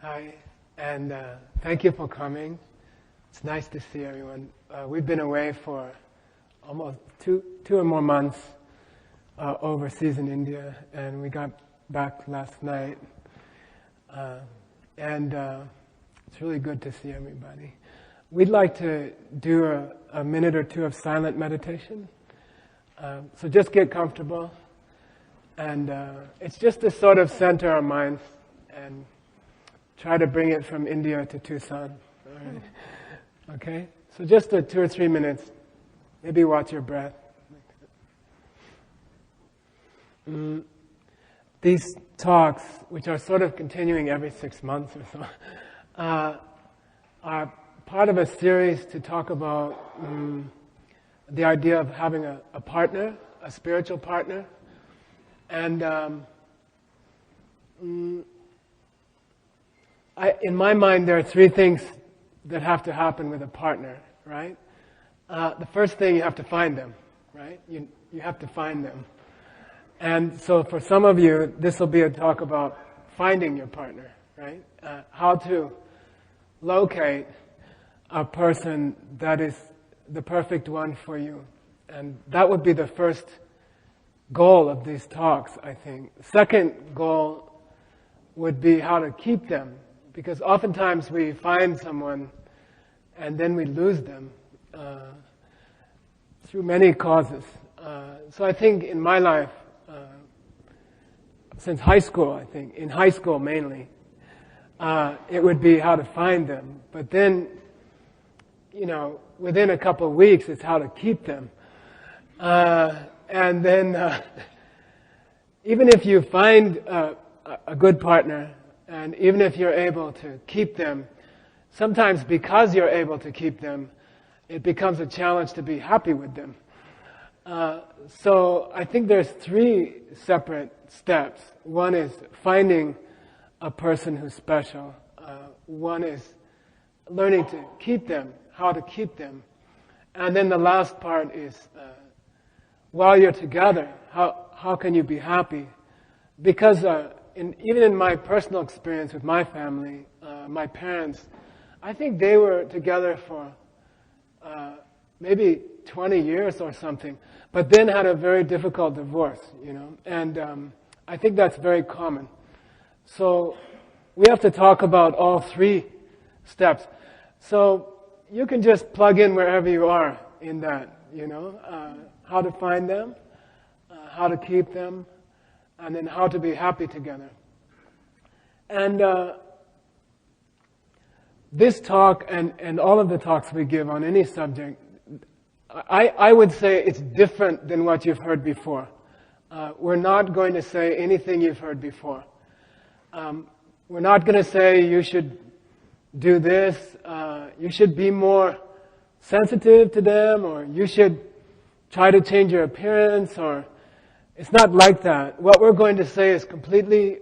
Hi, and thank you for coming. It's nice to see everyone. We've been away for almost two or more months overseas in India, and we got back last night. And it's really good to see everybody. We'd like to do a minute or two of silent meditation. So just get comfortable. And it's just to sort of center our minds and try to bring it from India to Tucson. All right. Okay? So just 2 or 3 minutes. Maybe watch your breath. These talks, which are sort of continuing every 6 months or so, are part of a series to talk about the idea of having a partner, a spiritual partner. And in my mind, there are 3 things that have to happen with a partner, right? The first thing, you have to find them, right? You have to find them. And so for some of you, this will be a talk about finding your partner, right? How to locate a person that is the perfect one for you. And that would be the first goal of these talks, I think. Second goal would be how to keep them. Because oftentimes we find someone and then we lose them through many causes. So I think in my life, since high school, I think, in high school mainly, it would be how to find them. But then, within a couple of weeks, it's how to keep them. And then, even if you find a good partner, and even if you're able to keep them, sometimes because you're able to keep them, it becomes a challenge to be happy with them. So I think there's 3 separate steps. One is finding a person who's special. One is learning to keep them, how to keep them. And then the last part is, while you're together, how can you be happy? Because even in my personal experience with my family, my parents, I think they were together for maybe 20 years or something, but then had a very difficult divorce, and I think that's very common. So we have to talk about all 3 steps. So you can just plug in wherever you are in that, how to find them, how to keep them, and then how to be happy together. And this talk and all of the talks we give on any subject, I would say it's different than what you've heard before. We're not going to say anything you've heard before. We're not going to say you should do this, you should be more sensitive to them, or you should try to change your appearance, or it's not like that. What we're going to say is completely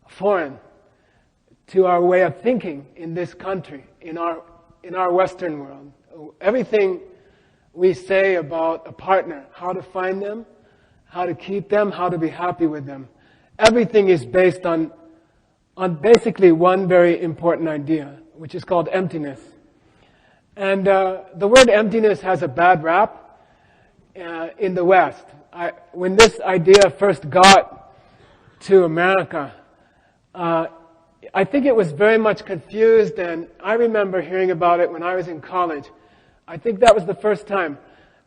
foreign to our way of thinking in this country, in our Western world. Everything we say about a partner, how to find them, how to keep them, how to be happy with them, everything is based on basically one very important idea, which is called emptiness. And the word emptiness has a bad rap in the West. When this idea first got to America, I think it was very much confused, and I remember hearing about it when I was in college. I think that was the first time.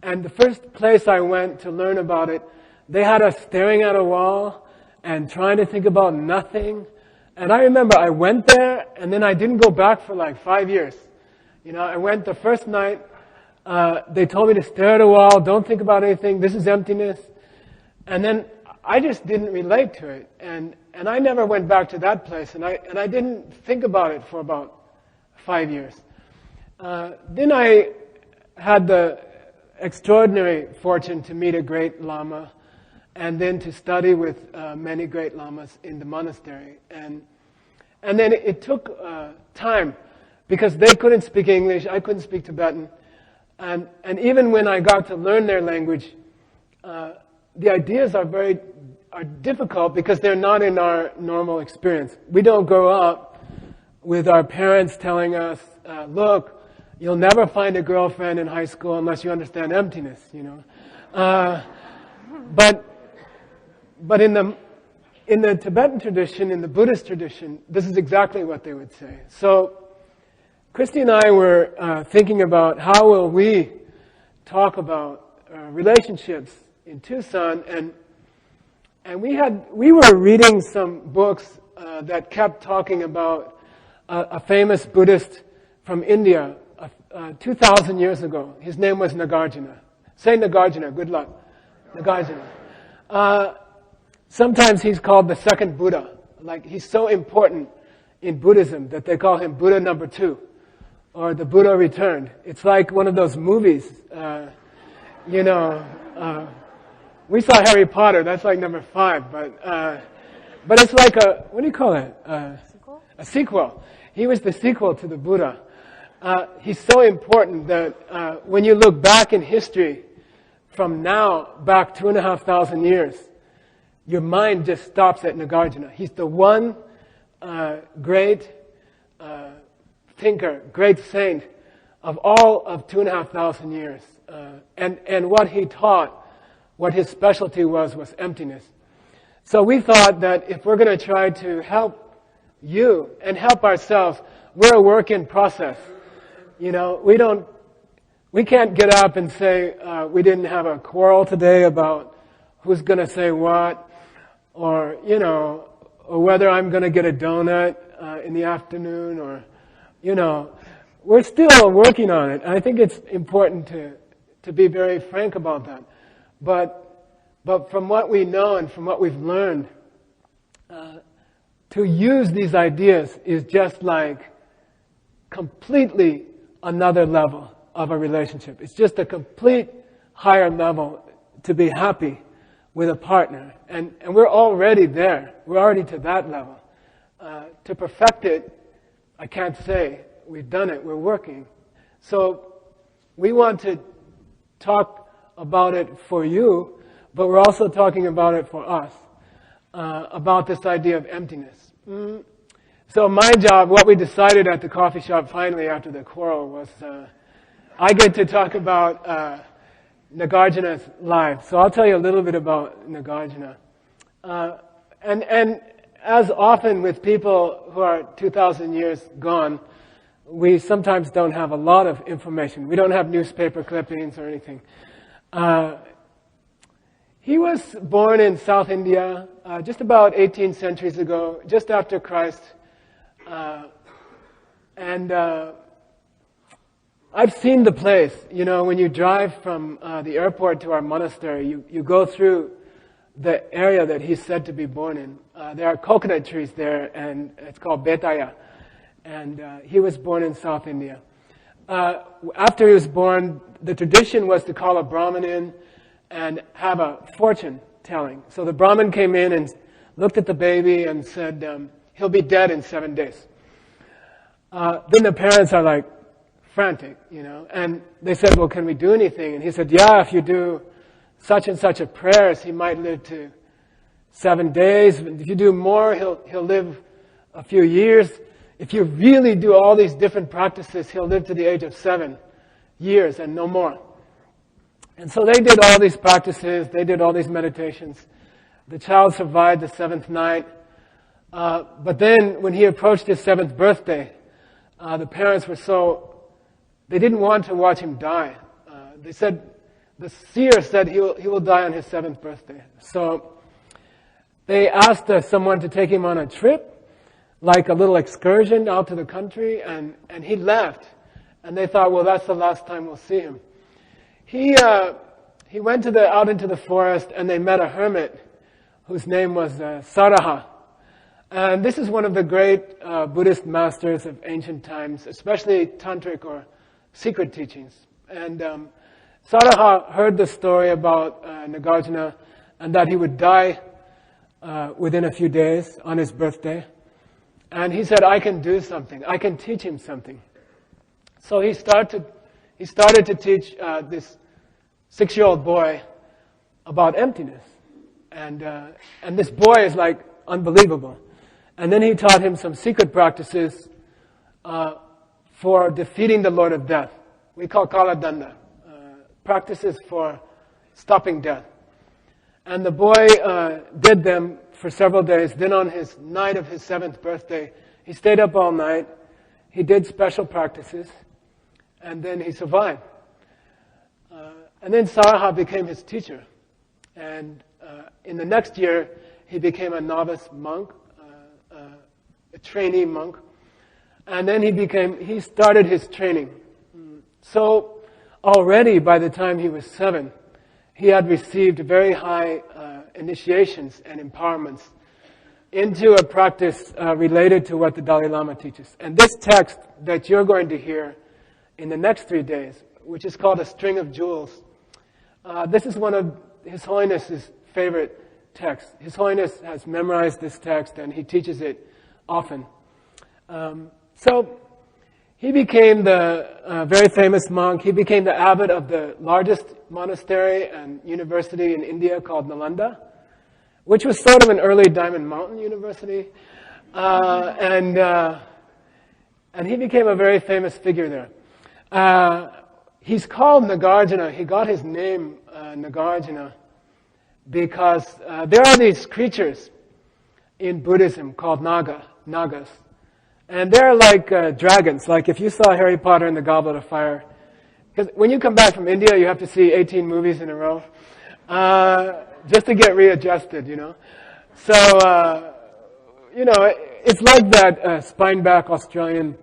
And the first place I went to learn about it, they had us staring at a wall and trying to think about nothing. And I remember I went there, and then I didn't go back for like 5 years. I went the first night, they told me to stare at a wall, don't think about anything, this is emptiness. And then I just didn't relate to it. And I never went back to that place, and I didn't think about it for about 5 years. Then I had the extraordinary fortune to meet a great Lama, and then to study with many great Lamas in the monastery. And then it took time, because they couldn't speak English, I couldn't speak Tibetan. And even when I got to learn their language, the ideas are very are difficult because they're not in our normal experience. We don't grow up with our parents telling us, look, you'll never find a girlfriend in high school unless you understand emptiness, you know. But in the Tibetan tradition, in the Buddhist tradition, this is exactly what they would say. So Christy and I were thinking about how will we talk about relationships in Tucson, and we were reading some books that kept talking about a famous Buddhist from India 2,000 years ago. His name was Nagarjuna. Say Nagarjuna, good luck. Nagarjuna. Sometimes he's called the second Buddha. Like, he's so important in Buddhism that they call him Buddha number 2, or the Buddha returned. It's like one of those movies, you know. We saw Harry Potter, that's like number 5, but it's like what do you call it? Sequel? A sequel. He was the sequel to the Buddha. He's so important that when you look back in history, from now back 2,500 years, your mind just stops at Nagarjuna. He's the one great thinker, great saint of all of 2,500 years. And what he taught, what his specialty was emptiness. So we thought that if we're going to try to help you and help ourselves, we're a work in process. You know, we can't get up and say we didn't have a quarrel today about who's going to say what, or, you know, or whether I'm going to get a donut in the afternoon, or, you know, we're still working on it. I think it's important to be very frank about that. But from what we know and from what we've learned, to use these ideas is just like completely another level of a relationship. It's just a complete higher level to be happy with a partner. And we're already there. We're already to that level. To perfect it, I can't say. We've done it. We're working. So we want to talk about it for you, but we're also talking about it for us, about this idea of emptiness. So my job, what we decided at the coffee shop finally after the quarrel was, I get to talk about Nagarjuna's life. So I'll tell you a little bit about Nagarjuna. And as often with people who are 2,000 years gone, we sometimes don't have a lot of information. We don't have newspaper clippings or anything. He was born in South India just about 18 centuries ago, just after Christ. And I've seen the place. You know, when you drive from the airport to our monastery, you go through the area that he's said to be born in. There are coconut trees there, and it's called Betaya. And he was born in South India. After he was born, the tradition was to call a Brahmin in and have a fortune telling. So the Brahmin came in and looked at the baby and said, he'll be dead in 7 days. Then the parents are like frantic, you know, and they said, well, can we do anything? And he said, yeah, if you do such and such a prayers, he might live to 7 days. If you do more, he'll live a few years. If you really do all these different practices, he'll live to the age of 7 years and no more. And so they did all these practices, they did all these meditations. The child survived the 7th night. But then when he approached his 7th birthday, the parents were they didn't want to watch him die. They said, the seer said he will die on his 7th birthday. So they asked someone to take him on a trip, like a little excursion out to the country, and he left. And they thought, well, that's the last time we'll see him. He went out into the forest, and they met a hermit whose name was Saraha. And this is one of the great Buddhist masters of ancient times, especially tantric or secret teachings. And Saraha heard the story about Nagarjuna and that he would die within a few days on his birthday. And he said, I can do something. I can teach him something. So he started to teach this 6-year-old boy about emptiness. And this boy is like unbelievable. And then he taught him some secret practices for defeating the Lord of Death. We call Kaladanda, practices for stopping death. And the boy did them for several days. Then on his night of his 7th birthday, he stayed up all night. He did special practices. And then he survived. And then Saraha became his teacher. And in the next year, he became a novice monk, a trainee monk. And then he started his training. So already by the time he was 7, he had received very high initiations and empowerments into a practice related to what the Dalai Lama teaches. And this text that you're going to hear in the next 3 days, which is called A String of Jewels, this is one of His Holiness's favorite texts. His Holiness has memorized this text and he teaches it often. So he became the very famous monk. He became the abbot of the largest monastery and university in India called Nalanda, which was sort of an early Diamond Mountain university. And he became a very famous figure there. He's called Nagarjuna. He got his name, Nagarjuna, because there are these creatures in Buddhism called nagas. And they're like dragons. Like if you saw Harry Potter and the Goblet of Fire, because when you come back from India, you have to see 18 movies in a row, just to get readjusted, you know. So, it's like that spine-back Australian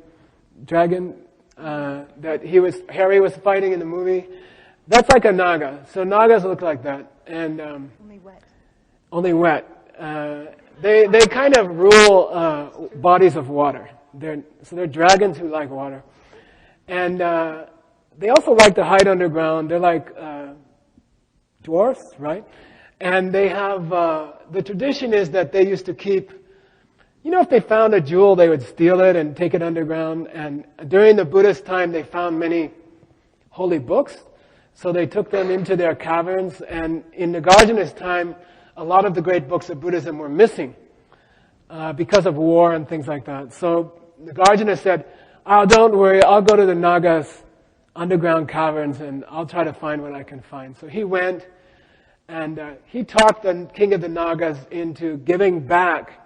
dragon that Harry was fighting in the movie. That's like a naga. So nagas look like that, and Only wet. Only wet. They kind of rule bodies of water. They're dragons who like water, and they also like to hide underground. They're like dwarfs, right? And they have the tradition is that they used to keep. If they found a jewel, they would steal it and take it underground. And during the Buddhist time, they found many holy books. So they took them into their caverns. And in Nagarjuna's time, a lot of the great books of Buddhism were missing because of war and things like that. So Nagarjuna said, "Oh, don't worry, I'll go to the Nagas' underground caverns and I'll try to find what I can find." So he went and he talked the king of the Nagas into giving back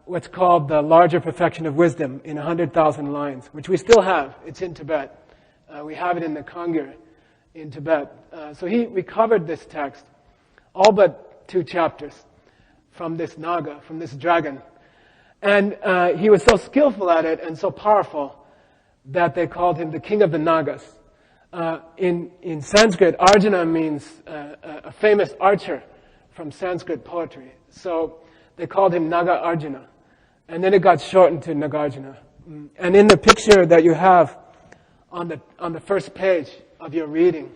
what's called the larger perfection of wisdom in 100,000 lines, which we still have. It's in Tibet. We have it in the Kangir in Tibet. So he recovered this text, all but 2 chapters, from this naga, from this dragon. And he was so skillful at it and so powerful that they called him the king of the Nagas. In Sanskrit, Arjuna means a famous archer from Sanskrit poetry. So they called him Naga Arjuna. And then it got shortened to Nagarjuna. And in the picture that you have on the first page of your reading,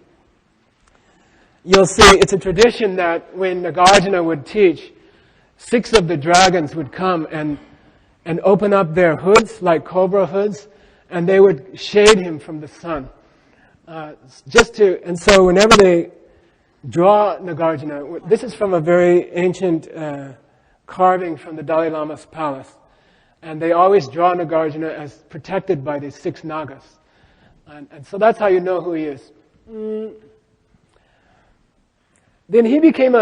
you'll see it's a tradition that when Nagarjuna would teach, 6 of the dragons would come and open up their hoods like cobra hoods, and they would shade him from the sun. And so whenever they draw Nagarjuna, this is from a very ancient carving from the Dalai Lama's palace. And they always draw Nagarjuna as protected by these 6 nagas. And so that's how you know who he is. Then he became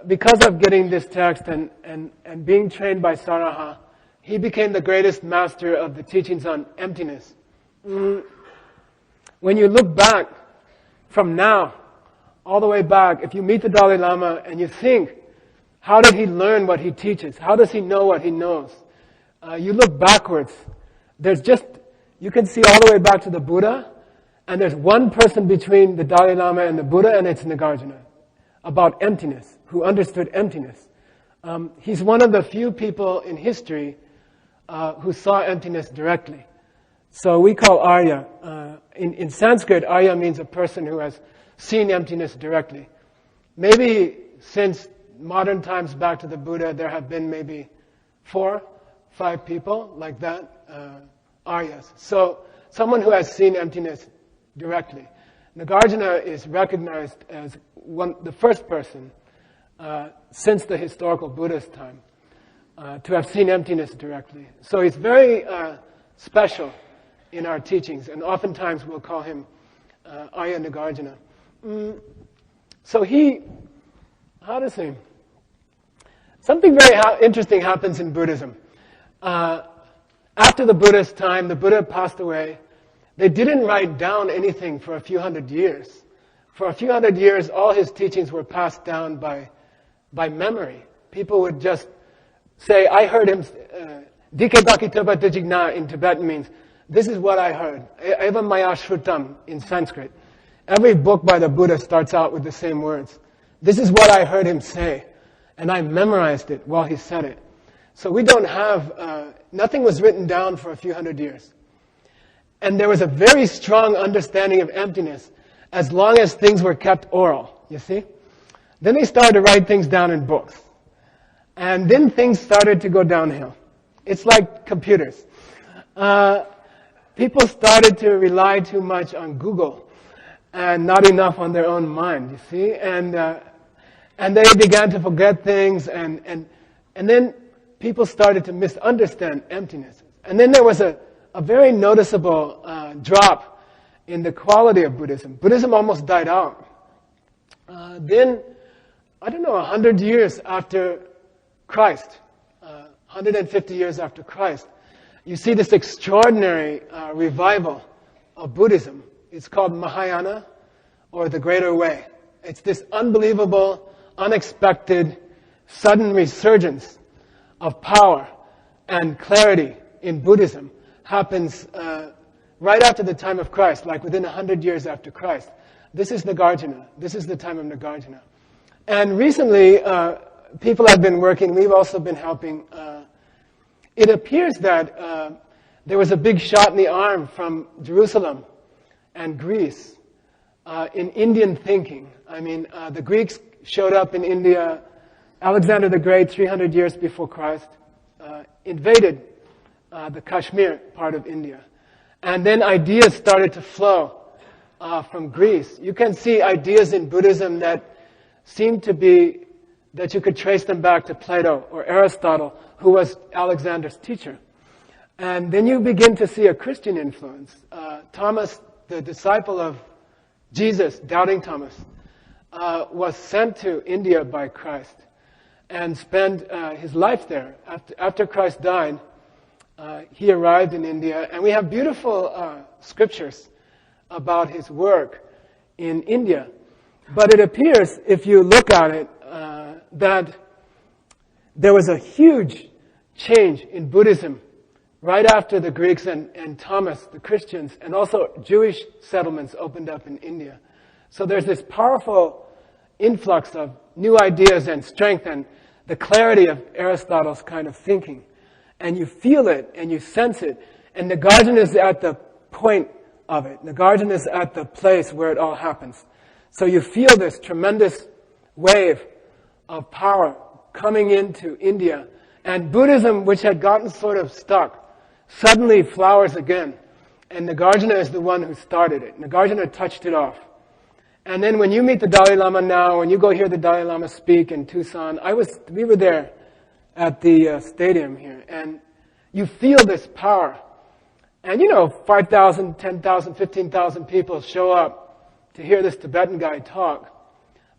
because of getting this text and being trained by Saraha, he became the greatest master of the teachings on emptiness. When you look back from now, all the way back, if you meet the Dalai Lama and you think, how did he learn what he teaches? How does he know what he knows? You look backwards. You can see all the way back to the Buddha, and there's one person between the Dalai Lama and the Buddha, and it's Nagarjuna, about emptiness, who understood emptiness. He's one of the few people in history who saw emptiness directly. So we call Arya. In Sanskrit, Arya means a person who has seen emptiness directly. Maybe since modern times back to the Buddha, there have been maybe 4, 5 people like that, Aryas. So someone who has seen emptiness directly. Nagarjuna is recognized as the first person since the historical Buddha's time, to have seen emptiness directly. So he's very special in our teachings, and oftentimes we'll call him Arya Nagarjuna. So something very interesting happens in Buddhism. After the Buddha's time, the Buddha passed away. They didn't write down anything for a few hundred years. For a few hundred years, all his teachings were passed down by memory. People would just say, I heard him, Dike Baki Toba Tejigna in Tibetan means, this is what I heard. Eva Maya Shrutam in Sanskrit. Every book by the Buddha starts out with the same words. This is what I heard him say. And I memorized it while he said it. So we don't have, nothing was written down for a few hundred years. And there was a very strong understanding of emptiness as long as things were kept oral, you see? Then they started to write things down in books. And then things started to go downhill. It's like computers. People started to rely too much on Google and not enough on their own mind, you see? And they began to forget things, and then people started to misunderstand emptiness. And then there was a very noticeable drop in the quality of Buddhism. Buddhism almost died out. Then, 100 years after Christ, 150 years after Christ, you see this extraordinary revival of Buddhism. It's called Mahayana, or the Greater Way. It's this unbelievable, unexpected, sudden resurgence of power and clarity in Buddhism. Happens right after the time of Christ, like within 100 years after Christ. This is Nagarjuna. This is the time of Nagarjuna. And recently, people have been working, we've also been helping. It appears that there was a big shot in the arm from Jerusalem and Greece in Indian thinking. I mean, the Greeks showed up in India. Alexander the Great, 300 years before Christ, invaded the Kashmir part of India. And then ideas started to flow from Greece. You can see ideas in Buddhism that seem to be, that you could trace them back to Plato or Aristotle, who was Alexander's teacher. And then you begin to see a Christian influence. Thomas, the disciple of Jesus, doubting Thomas, was sent to India by Christ and spent his life there. After Christ died, he arrived in India, and we have beautiful scriptures about his work in India. But it appears, if you look at it, that there was a huge change in Buddhism right after the Greeks and Thomas, the Christians, and also Jewish settlements opened up in India. So there's this powerful influx of new ideas and strength and the clarity of Aristotle's kind of thinking. And you feel it and you sense it. And Nagarjuna is at the point of it. Nagarjuna is at the place where it all happens. So you feel this tremendous wave of power coming into India. And Buddhism, which had gotten sort of stuck, suddenly flowers again. And Nagarjuna is the one who started it. Nagarjuna touched it off. And then when you meet the Dalai Lama now, when you go hear the Dalai Lama speak in Tucson, we were there at the stadium here, and you feel this power. And 5,000, 10,000, 15,000 people show up to hear this Tibetan guy talk.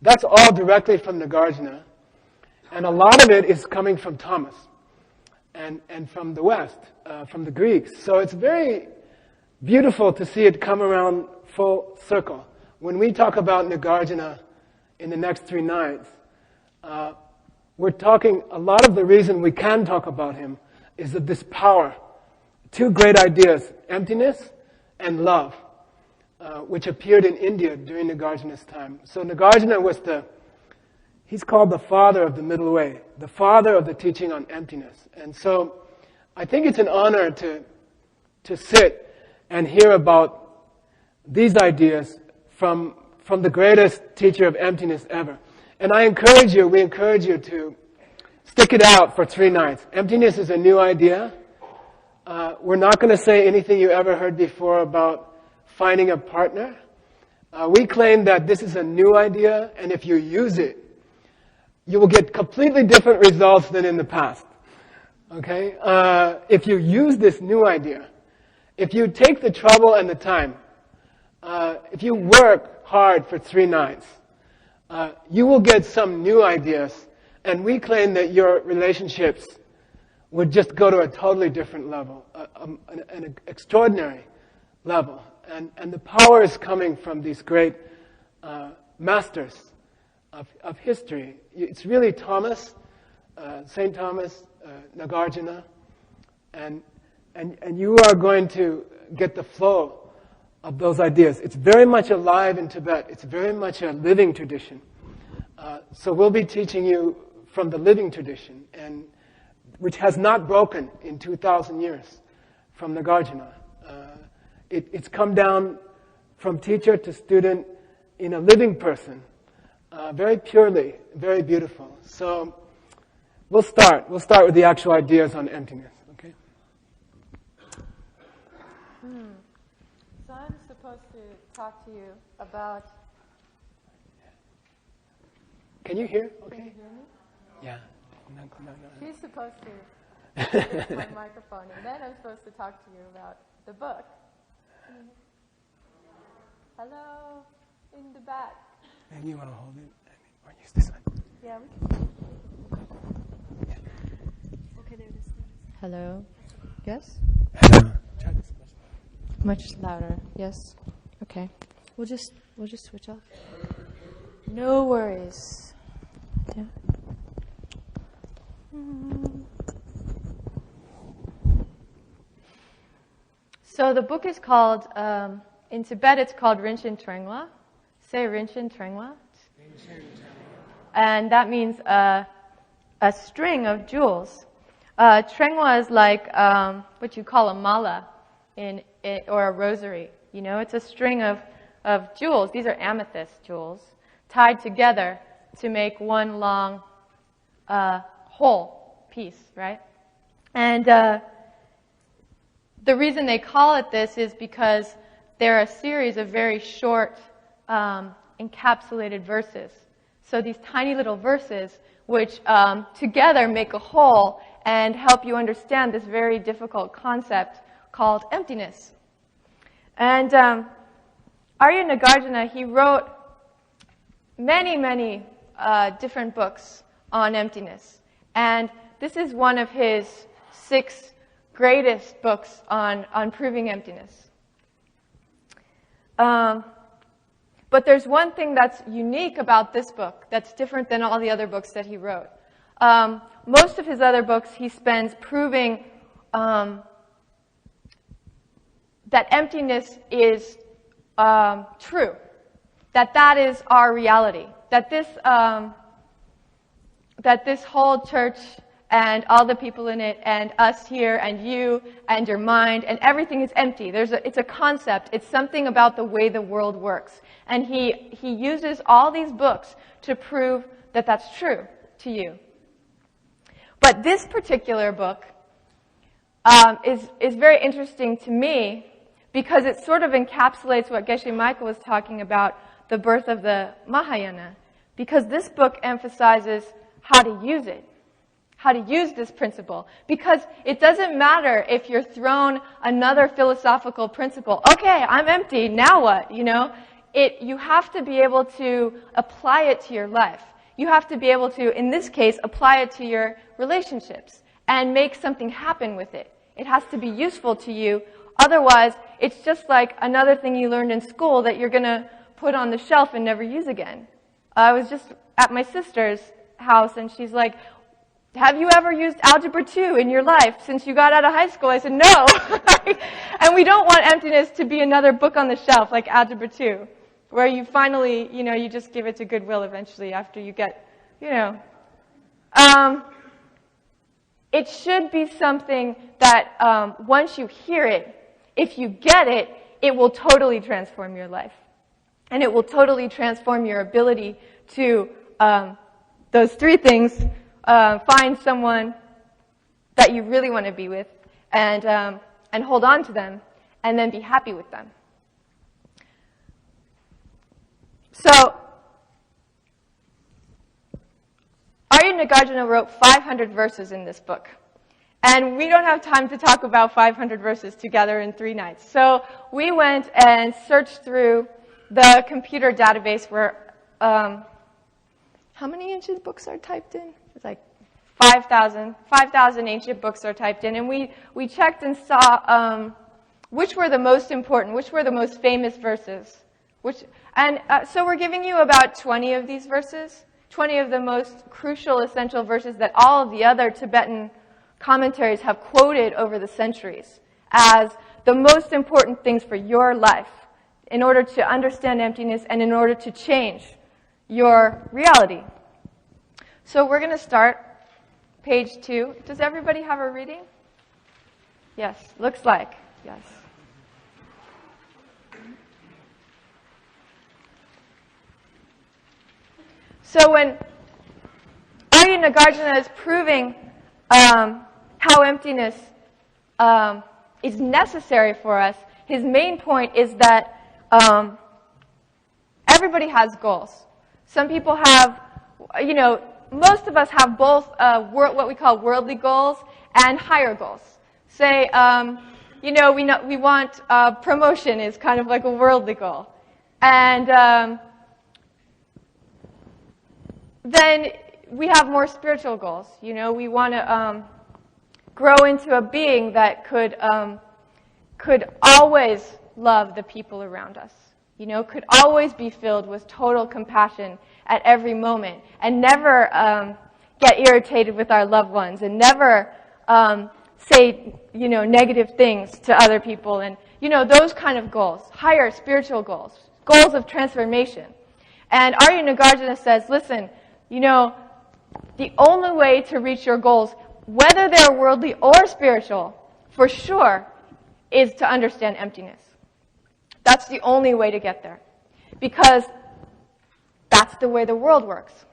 That's all directly from Nagarjuna. And a lot of it is coming from Thomas and from the West, from the Greeks. So it's very beautiful to see it come around full circle. When we talk about Nagarjuna in the next 3 nights, we're talking, a lot of the reason we can talk about him is that this power, 2 great ideas, emptiness and love, which appeared in India during Nagarjuna's time. So Nagarjuna was he's called the father of the middle way, the father of the teaching on emptiness. And so I think it's an honor to sit and hear about these ideas from the greatest teacher of emptiness ever. And we encourage you to stick it out for 3 nights. Emptiness is a new idea. We're not going to say anything you ever heard before about finding a partner. We claim that this is a new idea, and if you use it, you will get completely different results than in the past. Okay? If you use this new idea, if you take the trouble and the time, if you work hard for 3 nights, you will get some new ideas, and we claim that your relationships would just go to a totally different level, an extraordinary level. And the power is coming from these great masters of history. It's really Thomas, St. Thomas, Nagarjuna, and you are going to get the flow of those ideas. It's very much alive in Tibet. It's very much a living tradition. So we'll be teaching you from the living tradition, and which has not broken in 2,000 years from Nagarjuna. It's come down from teacher to student in a living person, very purely, very beautiful. So we'll start with the actual ideas on emptiness. Okay. So I'm supposed to talk to you about... Can you hear? Okay. Can you hear me? Yeah. No. She's supposed to fix my microphone, and then I'm supposed to talk to you about the book. Hello, in the back. Maybe you want to hold it or use this one. Yeah, we can. Okay, there it is. Hello. Yes? Hello. Try this much. Much louder. Yes. Okay. We'll just switch off. No worries. Yeah. So the book is called, in Tibet it's called Rinchen Trengwa. Say Rinchen Trengwa. And that means a string of jewels. Trengwa is like what you call a mala or a rosary. You know, it's a string of jewels. These are amethyst jewels tied together to make one long whole piece, right? And the reason they call it this is because they're a series of very short encapsulated verses. So these tiny little verses which together make a whole and help you understand this very difficult concept called emptiness. And Arya Nagarjuna, he wrote many different books on emptiness. And this is one of his 6 greatest books on proving emptiness. But there's one thing that's unique about this book that's different than all the other books that he wrote. Most of his other books he spends proving that emptiness is true, that is our reality, that this whole church and all the people in it and us here and you and your mind and everything is empty. It's a concept. It's something about the way the world works. And he uses all these books to prove that that's true to you. But this particular book is very interesting to me because it sort of encapsulates what Geshe Michael was talking about, the birth of the Mahayana. Because this book emphasizes how to use it, how to use this principle. Because it doesn't matter if you're thrown another philosophical principle. Okay, I'm empty, now what? You know, you have to be able to apply it to your life. You have to be able to, in this case, apply it to your relationships and make something happen with it. It has to be useful to you. Otherwise, it's just like another thing you learned in school that you're going to put on the shelf and never use again. I was just at my sister's house, and she's like, have you ever used Algebra 2 in your life since you got out of high school? I said, no. And we don't want emptiness to be another book on the shelf like Algebra 2, where you finally, you just give it to Goodwill eventually after you get, It should be something that once you hear it, if you get it, it will totally transform your life. And it will totally transform your ability to, those 3 things, find someone that you really want to be with and hold on to them and then be happy with them. So, Nagarjuna wrote 500 verses in this book. And we don't have time to talk about 500 verses together in 3 nights. So we went and searched through the computer database where, how many ancient books are typed in? It's like 5,000 ancient books are typed in. And we checked and saw which were the most important, which were the most famous verses. So we're giving you about 20 of these verses, 20 of the most crucial, essential verses that all of the other Tibetan commentaries have quoted over the centuries as the most important things for your life in order to understand emptiness and in order to change your reality. So we're going to start page 2. Does everybody have a reading? Yes, looks like, yes. So when Arya Nagarjuna is proving how emptiness is necessary for us, his main point is that everybody has goals. Some people have, most of us have both what we call worldly goals and higher goals. Say, we want promotion is kind of like a worldly goal. And then we have more spiritual goals. We want to grow into a being that could always love the people around us. Could always be filled with total compassion at every moment, and never get irritated with our loved ones, and never say negative things to other people, and those kind of goals, higher spiritual goals, goals of transformation. And Arya Nagarjuna says, listen, the only way to reach your goals, whether they're worldly or spiritual, for sure, is to understand emptiness. That's the only way to get there. Because that's the way the world works.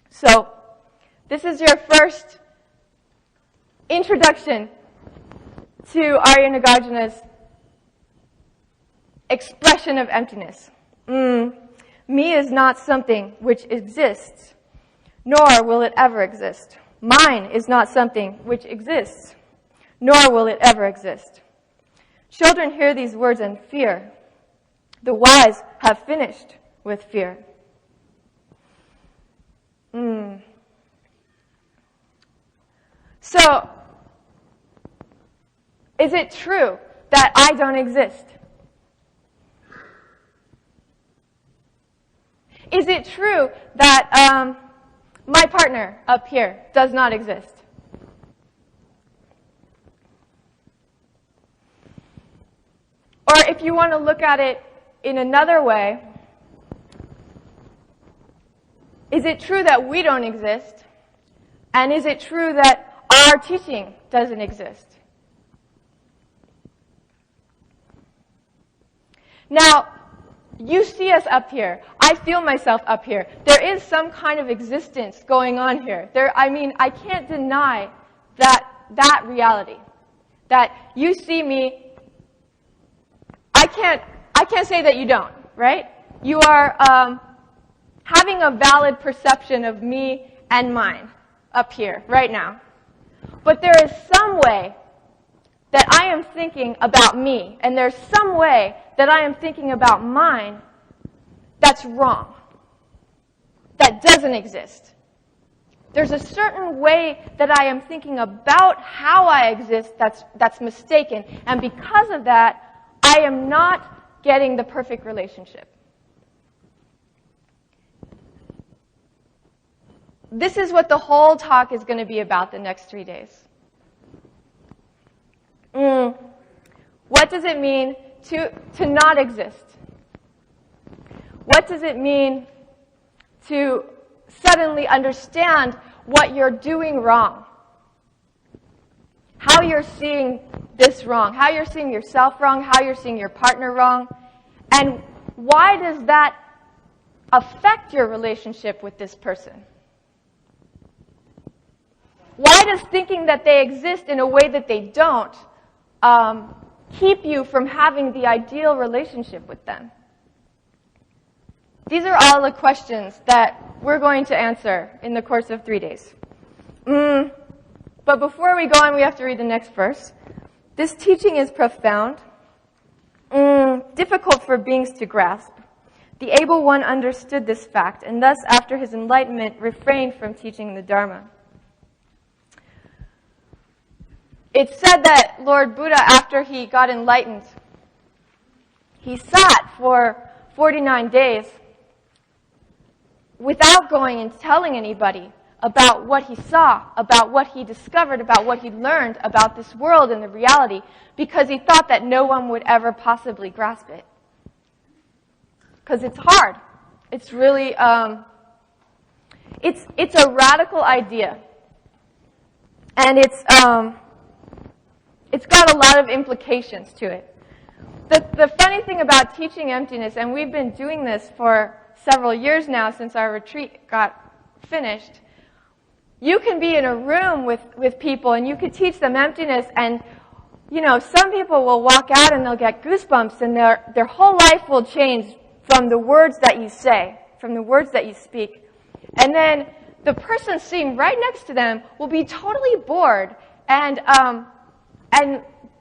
So, this is your first introduction to Arya Nagarjuna's expression of emptiness. Me is not something which exists, nor will it ever exist. Mine is not something which exists, nor will it ever exist. Children hear these words and fear. The wise have finished with fear. So, is it true that I don't exist? Is it true that my partner up here does not exist? Or if you want to look at it in another way, is it true that we don't exist? And is it true that our teaching doesn't exist? Now, you see us up here. I feel myself up here. There is some kind of existence going on here. I can't deny that reality. That you see me. I can't say that you don't, right? You are having a valid perception of me and mine up here, right now. But there is some way that I am thinking about me, and there's some way that I am thinking about mine that's wrong, that doesn't exist. There's a certain way that I am thinking about how I exist that's mistaken, and because of that, I am not getting the perfect relationship. This is what the whole talk is going to be about the next 3 days. What does it mean to not exist? What does it mean to suddenly understand what you're doing wrong? How you're seeing this wrong, how you're seeing yourself wrong, how you're seeing your partner wrong, and why does that affect your relationship with this person? Why does thinking that they exist in a way that they don't keep you from having the ideal relationship with them? These are all the questions that we're going to answer in the course of 3 days. But before we go on, we have to read the next verse. This teaching is profound, difficult for beings to grasp. The able one understood this fact, and thus, after his enlightenment, refrained from teaching the Dharma. It's said that Lord Buddha, after he got enlightened, he sat for 49 days without going and telling anybody about what he saw, about what he discovered, about what he learned about this world and the reality, because he thought that no one would ever possibly grasp it. Because it's hard. It's really, it's a radical idea. And it's got a lot of implications to it. The funny thing about teaching emptiness, and we've been doing this for several years now since our retreat got finished, you can be in a room with people and you could teach them emptiness, and some people will walk out and they'll get goosebumps, and their whole life will change from the words that you say, from the words that you speak. And then the person sitting right next to them will be totally bored and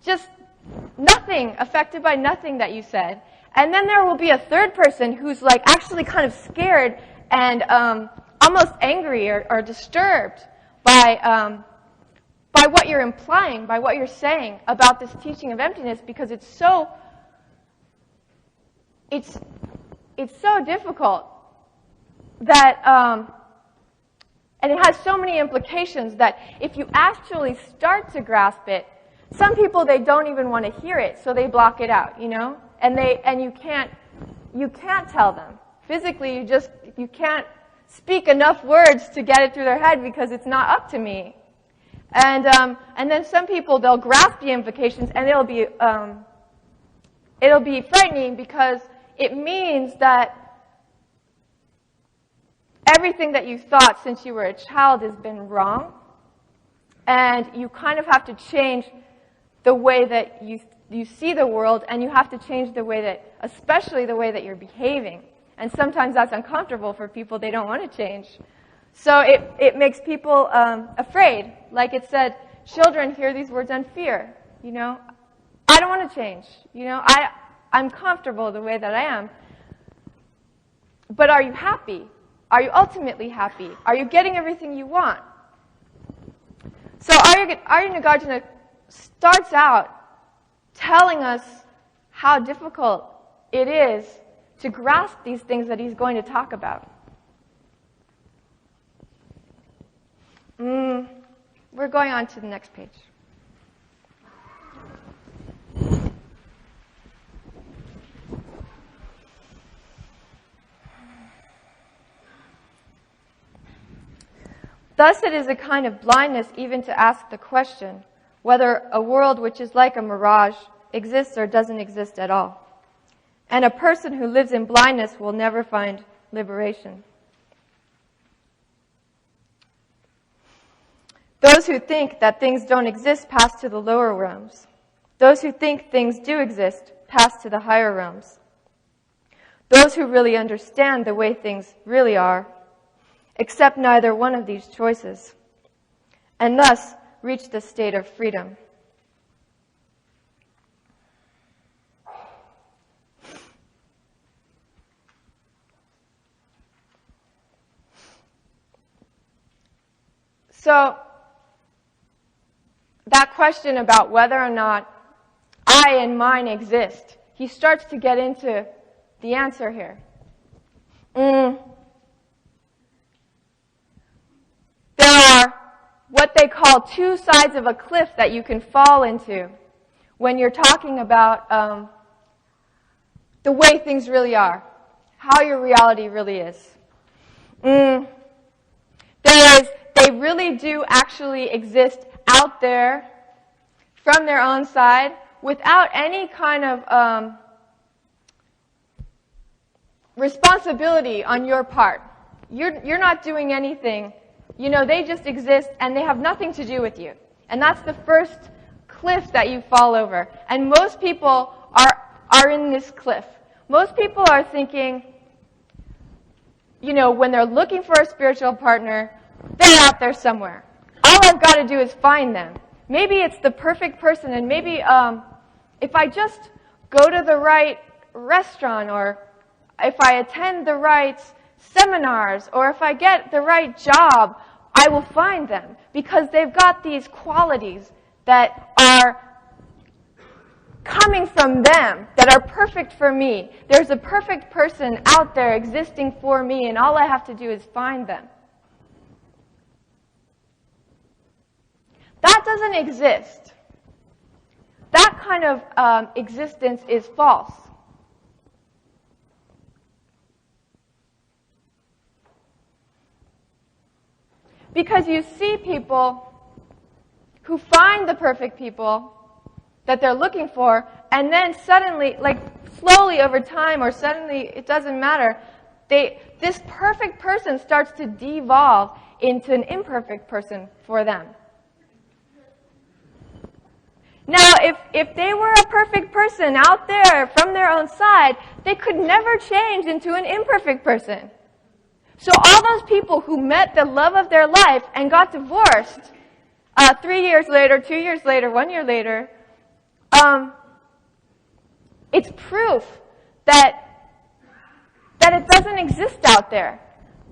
just nothing, affected by nothing that you said. And then there will be a third person who's like actually kind of scared and almost angry or disturbed by what you're implying, by what you're saying about this teaching of emptiness, because it's so difficult that and it has so many implications that if you actually start to grasp it, some people, they don't even want to hear it, so they block it out, and you can't tell them physically. You can't speak enough words to get it through their head because it's not up to me. And then some people, they'll grasp the implications, and it'll be frightening because it means that everything that you thought since you were a child has been wrong, and you kind of have to change the way that you see the world, and you have to change the way that, especially the way that you're behaving. And sometimes that's uncomfortable for people. They don't want to change. So it makes people afraid. Like it said, children hear these words and fear. I don't want to change. I'm comfortable the way that I am. But are you happy? Are you ultimately happy? Are you getting everything you want? So Arya Nagarjuna starts out telling us how difficult it is to grasp these things that he's going to talk about. We're going on to the next page. Thus it is a kind of blindness even to ask the question whether a world which is like a mirage exists or doesn't exist at all. And a person who lives in blindness will never find liberation. Those who think that things don't exist pass to the lower realms. Those who think things do exist pass to the higher realms. Those who really understand the way things really are accept neither one of these choices, and thus reach the state of freedom. So, that question about whether or not I and mine exist, he starts to get into the answer here. There are what they call two sides of a cliff that you can fall into when you're talking about the way things really are, how your reality really is. They really do actually exist out there from their own side without any kind of responsibility on your part. You're not doing anything. They just exist and they have nothing to do with you. And that's the first cliff that you fall over. And most people are in this cliff. Most people are thinking, when they're looking for a spiritual partner, they're out there somewhere. All I've got to do is find them. Maybe it's the perfect person, and maybe if I just go to the right restaurant, or if I attend the right seminars, or if I get the right job, I will find them, because they've got these qualities that are coming from them, that are perfect for me. There's a perfect person out there existing for me, and all I have to do is find them. That doesn't exist. That kind of existence is false. Because you see people who find the perfect people that they're looking for, and then suddenly, like slowly over time, or suddenly, it doesn't matter, this perfect person starts to devolve into an imperfect person for them. Now, if they were a perfect person out there from their own side, they could never change into an imperfect person. So all those people who met the love of their life and got divorced 3 years later, 2 years later, 1 year later, it's proof that it doesn't exist out there,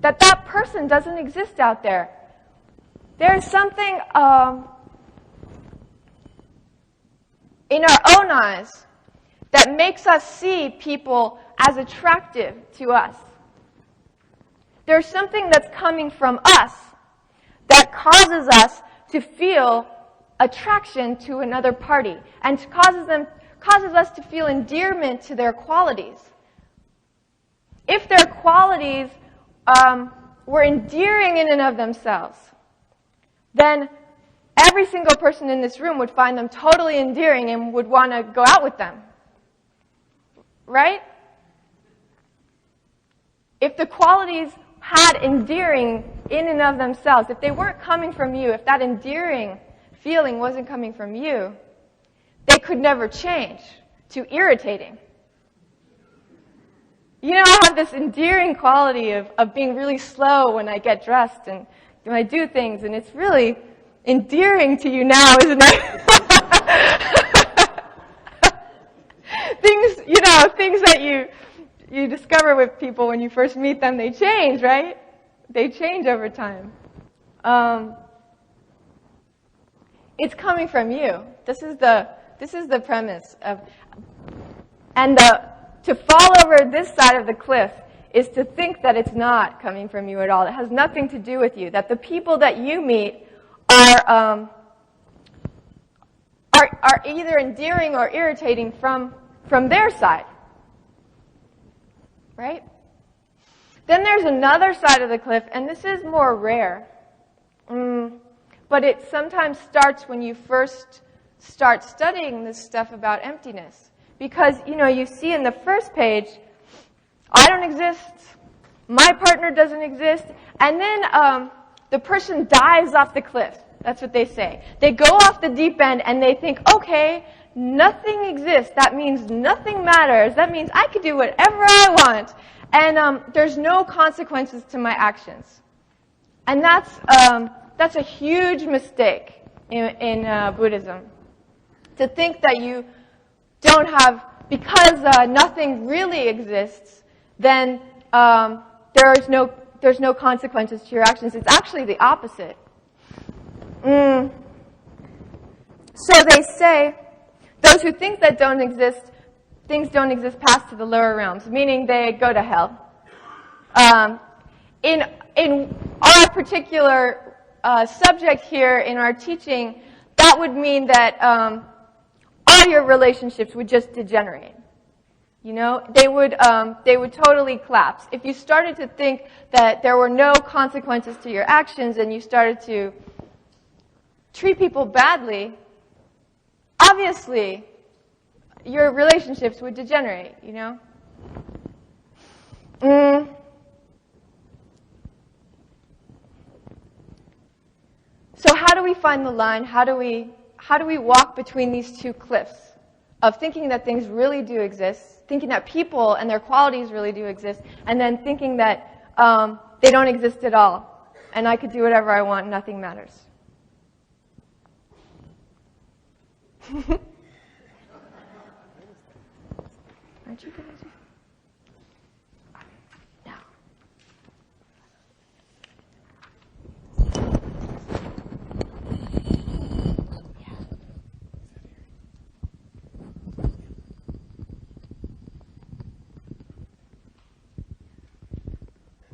that person doesn't exist out there. There's something in our own eyes that makes us see people as attractive to us. There's something that's coming from us that causes us to feel attraction to another party, and causes us to feel endearment to their qualities. If their qualities were endearing in and of themselves, then every single person in this room would find them totally endearing and would want to go out with them. Right? If the qualities had endearing in and of themselves, if they weren't coming from you, if that endearing feeling wasn't coming from you, they could never change to irritating. I have this endearing quality of being really slow when I get dressed and when I do things, and it's really endearing to you now, isn't it? Things that you discover with people when you first meet them, they change, right? They change over time. It's coming from you. This is the premise of, and to fall over this side of the cliff is to think that it's not coming from you at all. It has nothing to do with you. That the people that you meet are either endearing or irritating from their side. Right? Then there's another side of the cliff, and this is more rare. But it sometimes starts when you first start studying this stuff about emptiness. Because, you see in the first page, I don't exist, my partner doesn't exist, and then the person dives off the cliff. That's what they say. They go off the deep end and they think, okay, nothing exists. That means nothing matters. That means I could do whatever I want. And there's no consequences to my actions. And that's a huge mistake in Buddhism. To think that you don't have, because nothing really exists, then there's no consequences to your actions. It's actually the opposite. So they say, those who think that things don't exist pass to the lower realms, meaning they go to hell. In our particular subject here in our teaching, that would mean that all your relationships would just degenerate. They would totally collapse. If you started to think that there were no consequences to your actions and you started to treat people badly, obviously your relationships would degenerate, So how do we find the line? How do we walk between these two cliffs of thinking that things really do exist, thinking that people and their qualities really do exist, and then thinking that they don't exist at all. And I could do whatever I want, nothing matters. Aren't you guys? No.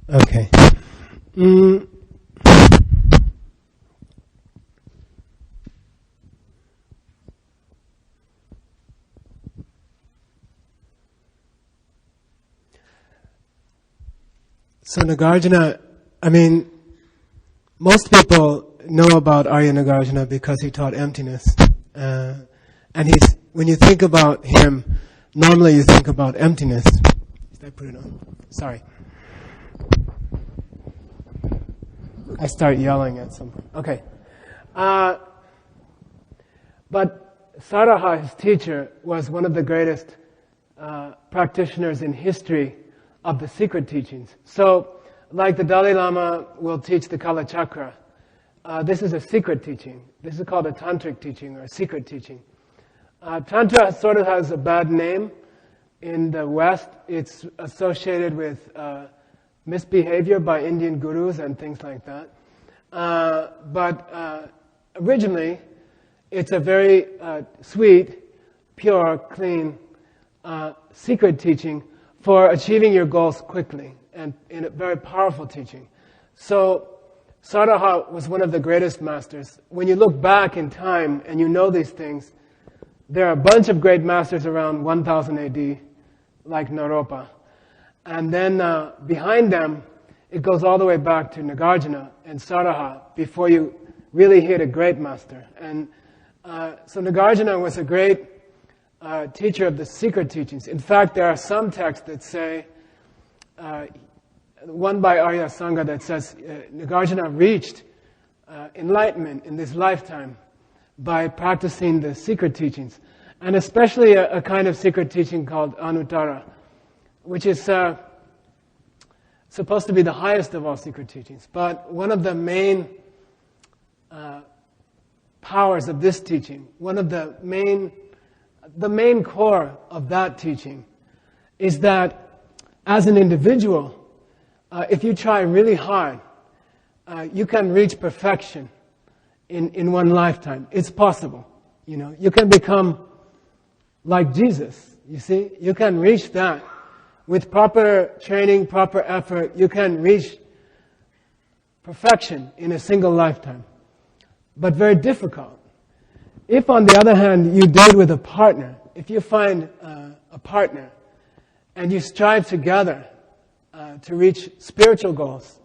Okay. So Nagarjuna, most people know about Arya Nagarjuna because he taught emptiness. And when you think about him, normally you think about emptiness. Did I put it on? Sorry. I start yelling at some point. Okay. But Saraha, his teacher, was one of the greatest practitioners in history of the secret teachings. So, like the Dalai Lama will teach the Kala Chakra, this is a secret teaching. This is called a tantric teaching or a secret teaching. Tantra sort of has a bad name in the West. It's associated with misbehavior by Indian gurus and things like that. But originally, it's a very sweet, pure, clean, secret teaching for achieving your goals quickly, and in a very powerful teaching. So, Saraha was one of the greatest masters. When you look back in time and you know these things, there are a bunch of great masters around 1000 AD, like Naropa. And then behind them, it goes all the way back to Nagarjuna and Saraha before you really hit a great master. And so Nagarjuna was a great teacher of the secret teachings. In fact, there are some texts that say, one by Arya Sangha that says Nagarjuna reached enlightenment in this lifetime by practicing the secret teachings. And especially a kind of secret teaching called Anuttara, which is supposed to be the highest of all secret teachings. But one of the main powers of this teaching, one of the main core of that teaching is that as an individual, if you try really hard, you can reach perfection in one lifetime. It's possible. You can become like Jesus. You see, you can reach that with proper training, proper effort. You can reach perfection in a single lifetime, but very difficult. If, on the other hand, you do it with a partner, if you find a partner and you strive together to reach spiritual goals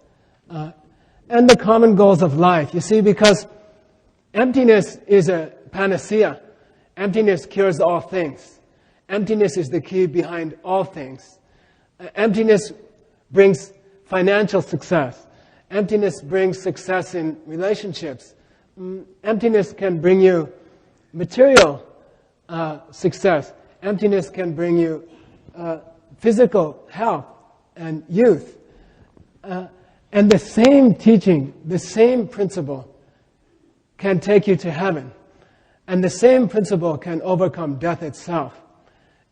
and the common goals of life, you see, because emptiness is a panacea. Emptiness cures all things. Emptiness is the key behind all things. Emptiness brings financial success. Emptiness brings success in relationships. Emptiness can bring you material success. Emptiness can bring you physical health and youth. And the same teaching, the same principle can take you to heaven. And the same principle can overcome death itself.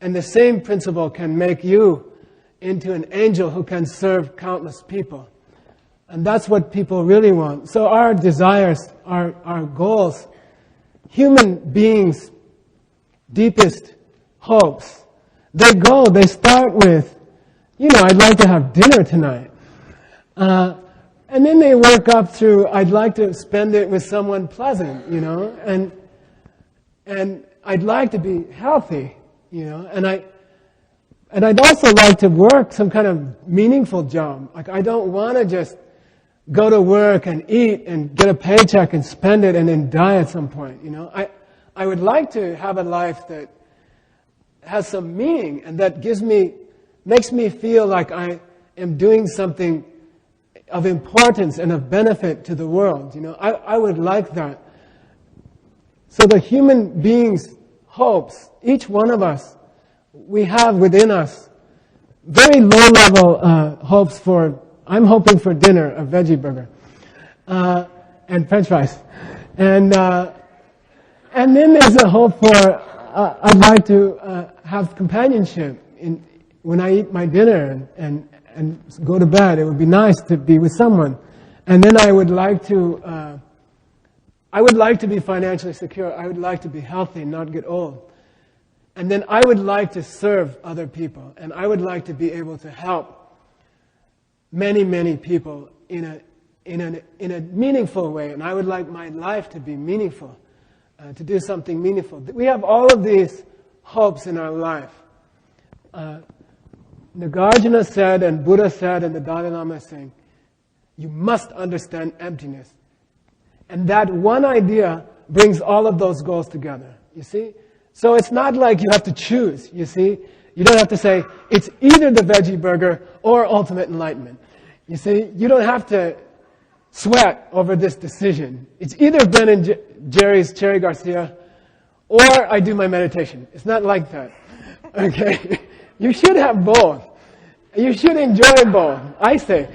And the same principle can make you into an angel who can serve countless people. And that's what people really want. So our desires, our goals, human beings' deepest hopes, they start with, I'd like to have dinner tonight. And then they work up through, I'd like to spend it with someone pleasant, and I'd like to be healthy, and I'd also like to work some kind of meaningful job. Like, I don't want to just go to work and eat and get a paycheck and spend it and then die at some point, I would like to have a life that has some meaning and that makes me feel like I am doing something of importance and of benefit to the world. I would like that. So the human being's hopes, each one of us, we have within us very low-level hopes for I'm hoping for dinner a veggie burger and French fries, and then there's a hope for I'd like to have companionship when I eat my dinner and go to bed. It would be nice to be with someone, and then I would like to be financially secure. I would like to be healthy and not get old. And then I would like to serve other people, and I would like to be able to help many, many people in a meaningful way. And I would like my life to be meaningful, to do something meaningful. We have all of these hopes in our life. Nagarjuna said, and Buddha said, and the Dalai Lama is saying, you must understand emptiness. And that one idea brings all of those goals together, you see? So it's not like you have to choose, you see? You don't have to say, it's either the veggie burger or ultimate enlightenment. You see? You don't have to sweat over this decision. It's either Ben and Jerry's Cherry Garcia or I do my meditation. It's not like that, okay? You should have both. You should enjoy both, I say.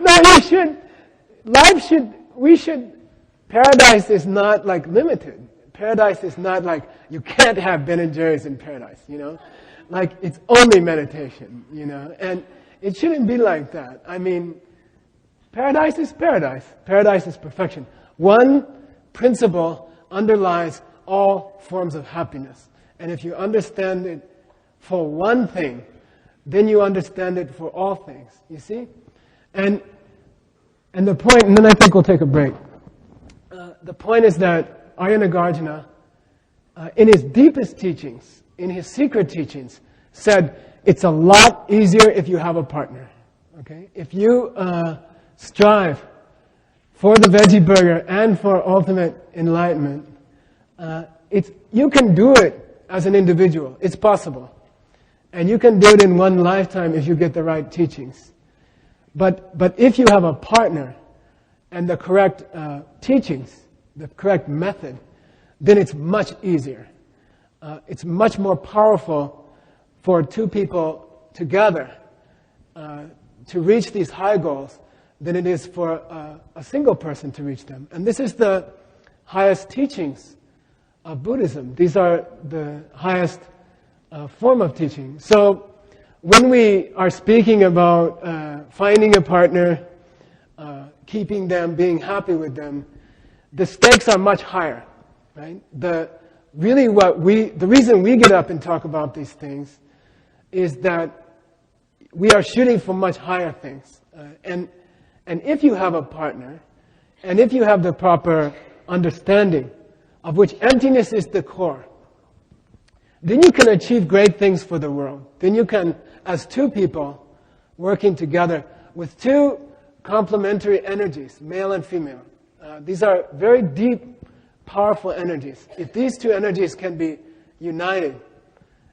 No, you should. Paradise is not like limited. Paradise is not like you can't have Ben and Jerry's in paradise, you know? Like it's only meditation, you know? And it shouldn't be like that. I mean, paradise is paradise. Paradise is perfection. One principle underlies all forms of happiness. And if you understand it for one thing, then you understand it for all things, you see? And the point, and then I think we'll take a break. The point is that Arya Nagarjuna, in his deepest teachings, in his secret teachings, said it's a lot easier if you have a partner. Okay? If you strive for the veggie burger and for ultimate enlightenment, you can do it as an individual. It's possible. And you can do it in one lifetime if you get the right teachings. But if you have a partner and the correct teachings, the correct method, then it's much easier. It's much more powerful for two people together to reach these high goals than it is for a single person to reach them. And this is the highest teachings of Buddhism. These are the highest form of teaching. So when we are speaking about finding a partner, keeping them, being happy with them, the stakes are much higher, right? The reason we get up and talk about these things is that we are shooting for much higher things. And if you have a partner, and if you have the proper understanding of which emptiness is the core, then you can achieve great things for the world. Then you can, as two people working together with two complementary energies, male and female. These are very deep, powerful energies. If these two energies can be united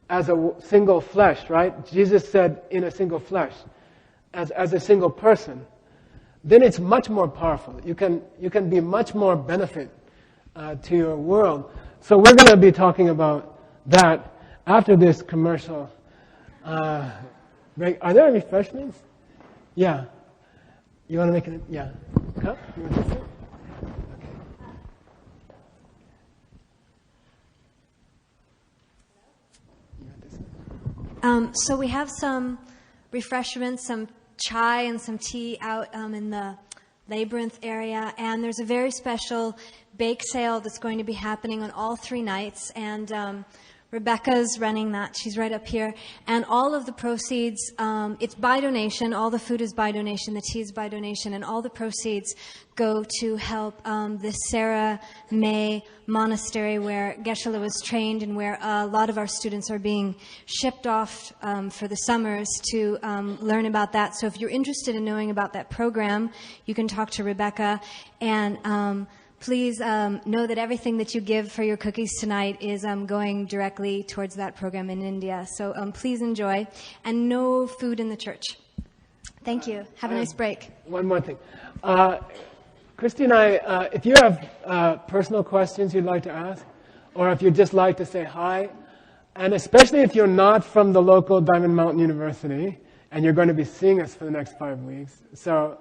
as a single flesh, right? Jesus said in a single flesh, as a single person, then it's much more powerful. You can be much more benefit to your world. So we're going to be talking about that after this commercial break. Are there refreshments? Yeah. You want to make it? Yeah. Cup? You want this? So we have some refreshments, some chai and some tea out in the Labyrinth area, and there's a very special bake sale that's going to be happening on all 3 nights, and Rebecca's running that. She's right up here. And all of the proceeds, it's by donation. All the food is by donation. The tea is by donation. And all the proceeds go to help the Sarah May Monastery where Geshe was trained and where a lot of our students are being shipped off for the summers to learn about that. So if you're interested in knowing about that program, you can talk to Rebecca. And please know that everything that you give for your cookies tonight is going directly towards that program in India. So please enjoy. And no food in the church. Thank you. Have a nice break. One more thing. Christy and I, if you have personal questions you'd like to ask, or if you'd just like to say hi, and especially if you're not from the local Diamond Mountain University, and you're going to be seeing us for the next 5 weeks. So,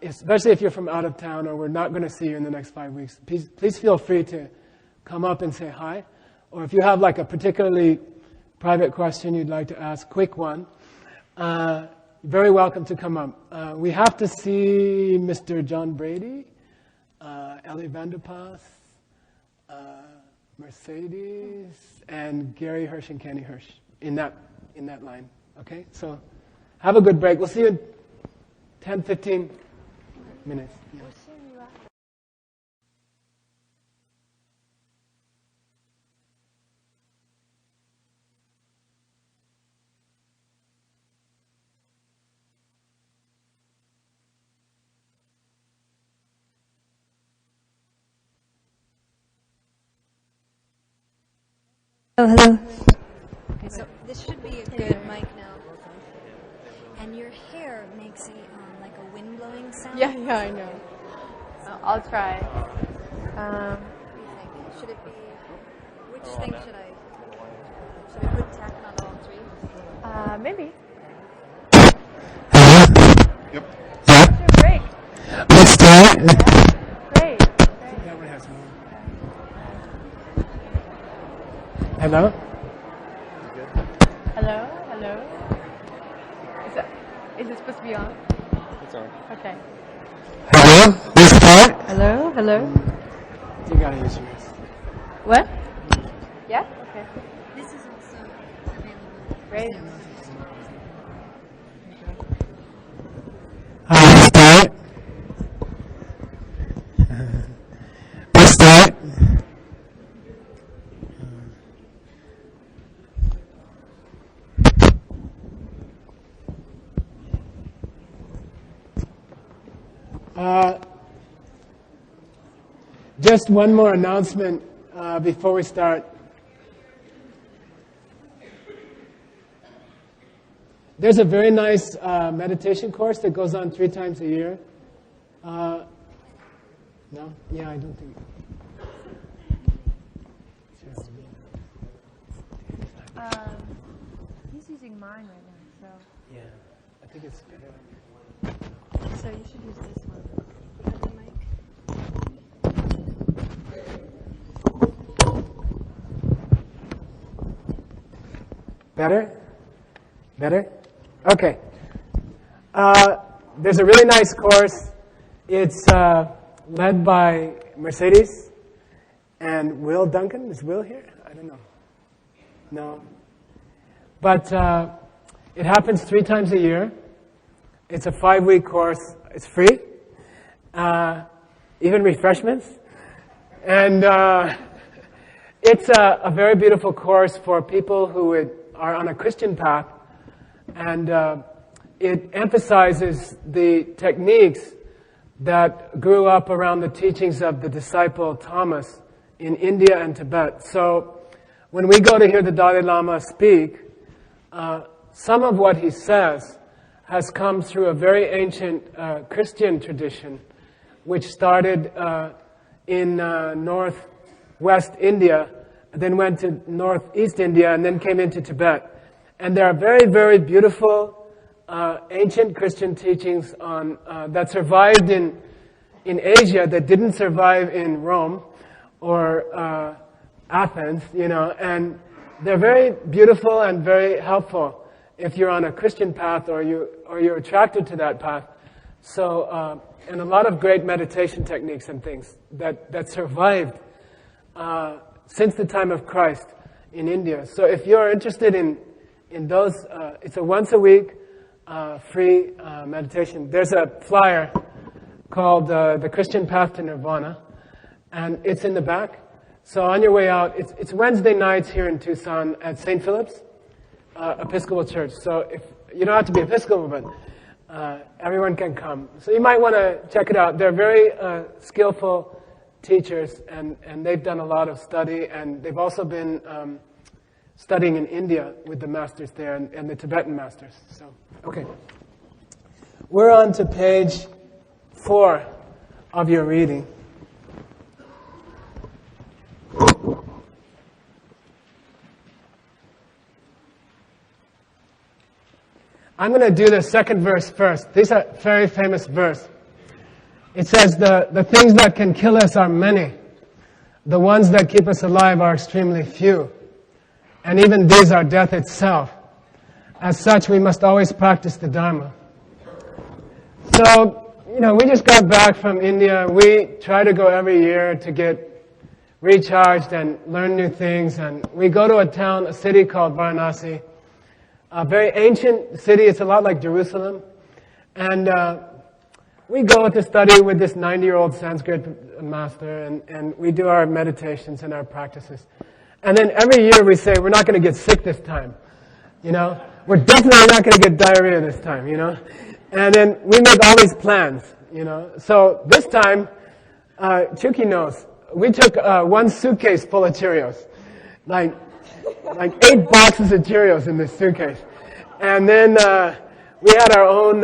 especially if you're from out of town or we're not going to see you in the next 5 weeks, please feel free to come up and say hi. Or if you have like a particularly private question you'd like to ask, quick one, very welcome to come up. We have to see Mr. John Brady, Ellie Vanderpass, Mercedes, and Gary Hirsch and Kenny Hirsch in that line. Okay, so have a good break. We'll see you in 10, 15 minutes. Yeah. Oh, hello. Okay, so this should be a good mic now. And your hair makes a like a wind blowing sound. Yeah, I know. I'll try. What do you think? Should it be? Which thing should I? Should I put tack on all three? Maybe. Yep. What's your break? Let's start. Great. That one has more. Hello? Hello. Is it supposed to be on? It's on. Okay. Hello? Let's start. Hello. You gotta use yours. What? Yeah? Okay. This is also available. Great. Let's start. Let's start. Just one more announcement before we start. There's a very nice meditation course that goes on 3 times a year. No? Yeah, I don't think. He's using mine right now, so. Yeah, I think it's better. So you should use this one. Other mic. Better? Okay. There's a really nice course. It's led by Mercedes and Will Duncan. Is Will here? I don't know. No. But it happens 3 times a year. It's a 5-week course. It's free. Even refreshments. And it's a very beautiful course for people who are on a Christian path. And it emphasizes the techniques that grew up around the teachings of the disciple Thomas in India and Tibet. So when we go to hear the Dalai Lama speak, some of what he says has come through a very ancient Christian tradition, which started in northwest India, then went to northeast India, and then came into Tibet. And there are very, very beautiful ancient Christian teachings on that survived in Asia that didn't survive in Rome or Athens, and they're very beautiful and very helpful if you're on a Christian path or you're attracted to that path. So, and a lot of great meditation techniques and things that survived since the time of Christ in India. So if you're interested in those, it's a once a week free meditation. There's a flyer called The Christian Path to Nirvana, and it's in the back. So on your way out, it's Wednesday nights here in Tucson at St. Philip's Episcopal Church. So if you don't have to be Episcopal, but everyone can come. So you might want to check it out. They're very skillful teachers, and they've done a lot of study, and they've also been studying in India with the masters there and the Tibetan masters. So, okay. We're on to page 4 of your reading. I'm going to do the second verse first. This is a very famous verse. It says, the things that can kill us are many. The ones that keep us alive are extremely few. And even these are death itself. As such, we must always practice the Dharma. So, we just got back from India. We try to go every year to get recharged and learn new things. And we go to a city called Varanasi. A very ancient city. It's a lot like Jerusalem. And we go to study with this 90-year-old Sanskrit master, and we do our meditations and our practices. And then every year we say, we're not going to get sick this time. We're definitely not going to get diarrhea this time, And then we make all these plans, So this time, Chuki knows, we took one suitcase full of Cheerios. Like 8 boxes of Cheerios in this suitcase. And then we had our own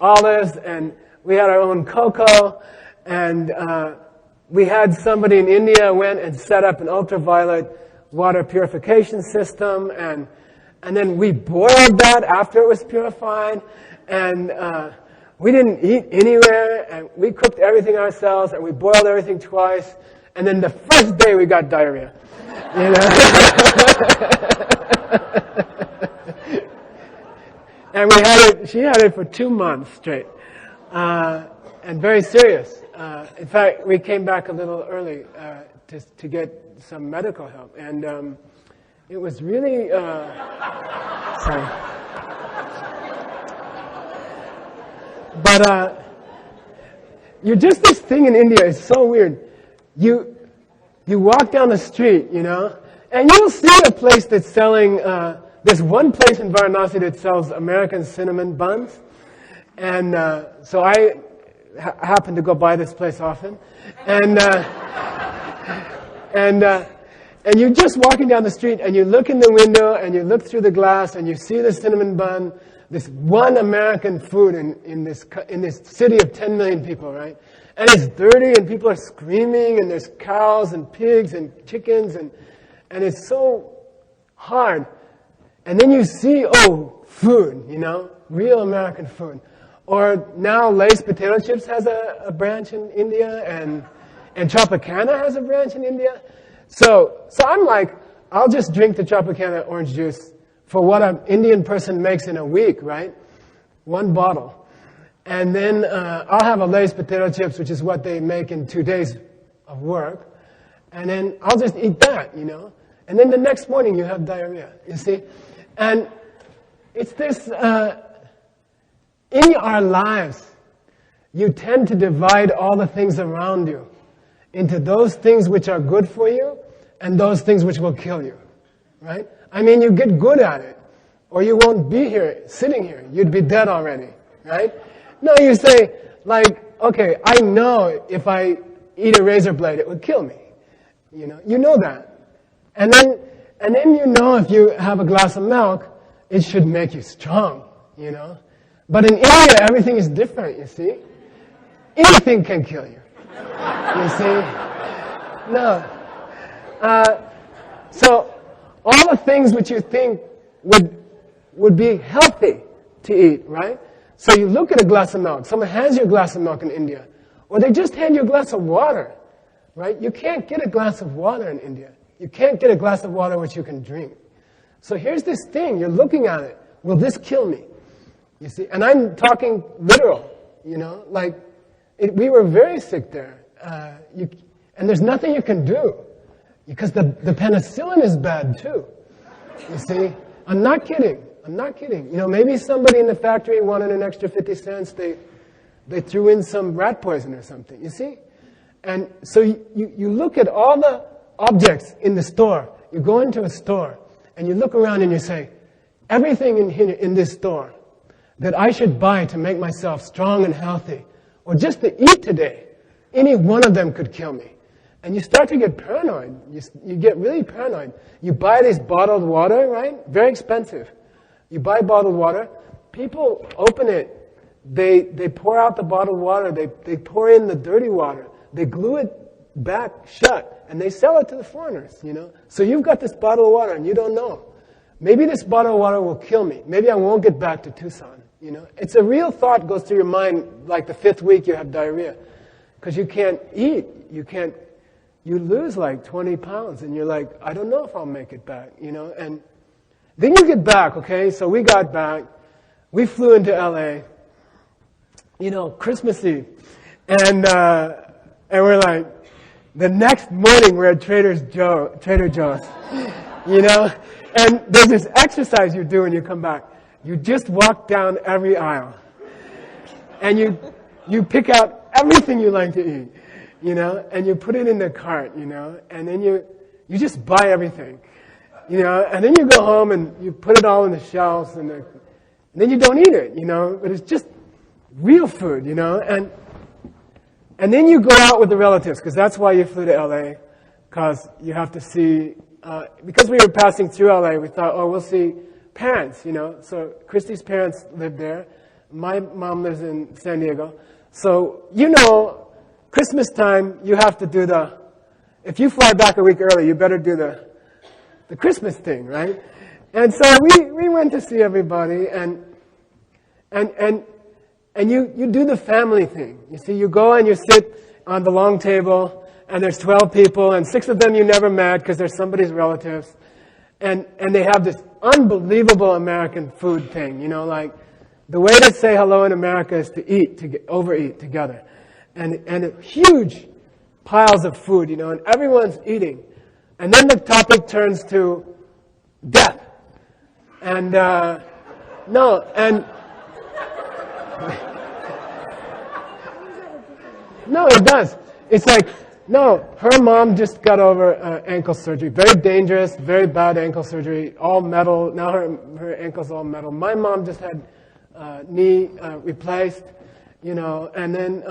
olives, and we had our own cocoa, and we had somebody in India went and set up an ultraviolet water purification system, and then we boiled that after it was purified, and we didn't eat anywhere, and we cooked everything ourselves, and we boiled everything twice, and then the first day we got diarrhea. And she had it for 2 months straight, and very serious. In fact, we came back a little early to get some medical help, and it was really sorry. But you're just this thing in India. It's so weird. You walk down the street, and you'll see a place that's selling. There's one place in Varanasi that sells American cinnamon buns, and so I happen to go by this place often, and you're just walking down the street, and you look in the window, and you look through the glass, and you see the cinnamon bun, this one American food in this city of 10 million people, right? And it's dirty, and people are screaming, and there's cows and pigs and chickens, and it's so hard. And then you see, food, real American food. Or now Lay's potato chips has a branch in India, and Tropicana has a branch in India. So I'm like, I'll just drink the Tropicana orange juice for what an Indian person makes in a week, right? 1 bottle. And then I'll have a Lay's potato chips, which is what they make in 2 days of work. And then I'll just eat that, And then the next morning you have diarrhea, you see? And it's this, in our lives, you tend to divide all the things around you into those things which are good for you and those things which will kill you, right? I mean, you get good at it, or you won't be here, sitting here. You'd be dead already, right? No, you say, okay, I know if I eat a razor blade, it would kill me. You know that. And then if you have a glass of milk, it should make you strong, But in India, everything is different, you see. Anything can kill you. You see? No. So, all the things which you think would be healthy to eat, right? So you look at a glass of milk. Someone hands you a glass of milk in India. Or they just hand you a glass of water, right? You can't get a glass of water in India. You can't get a glass of water which you can drink. So here's this thing. You're looking at it. Will this kill me? You see? And I'm talking literal, we were very sick there. And there's nothing you can do. Because the penicillin is bad too. You see? I'm not kidding. Maybe somebody in the factory wanted an extra 50 cents. They threw in some rat poison or something. You see? And so you look at all the objects in the store. You go into a store and you look around and you say, everything in this store that I should buy to make myself strong and healthy, or just to eat today, any one of them could kill me. And you start to get paranoid. You get really paranoid. You buy this bottled water, right? Very expensive. You buy bottled water. People open it. They pour out the bottled water. They pour in the dirty water. They glue it back shut. And they sell it to the foreigners, So you've got this bottle of water and you don't know. maybe this bottle of water will kill me. Maybe I won't get back to Tucson. You know, it's a real thought goes through your mind like the 5th week you have diarrhea. Because you can't eat. You lose like 20 pounds and you're like, I don't know if I'll make it back, you know. And then you get back, okay? So we got back. We flew into LA, you know, Christmas Eve. And we're like, the next morning we're at Trader Joe's, you know. And there's this exercise you do when you come back. You just walk down every aisle. And you pick out everything you like to eat, you know, and you put it in the cart, you know, and then you just buy everything, you know, and then you go home and you put it all in the shelves and then you don't eat it, you know, but it's just real food, you know, and then you go out with the relatives, because that's why you flew to LA, because you have to see, because we were passing through LA, we thought, oh, we'll see parents, you know, so Christy's parents live there, my mom lives in San Diego. So, you know, Christmas time, you have to do if you fly back a week early, you better do the Christmas thing, right? And so we went to see everybody, and you do the family thing. You see, you go and you sit on the long table, and there's 12 people, and 6 of them you never met because they're somebody's relatives, and they have this unbelievable American food thing, you know, like, the way to say hello in America is to overeat together. And huge piles of food, you know, and everyone's eating. And then the topic turns to death. And, no, it does. It's like, no, her mom just got over ankle surgery. Very dangerous, very bad ankle surgery, all metal. Now her ankle's all metal. My mom just had knee replaced, you know, and then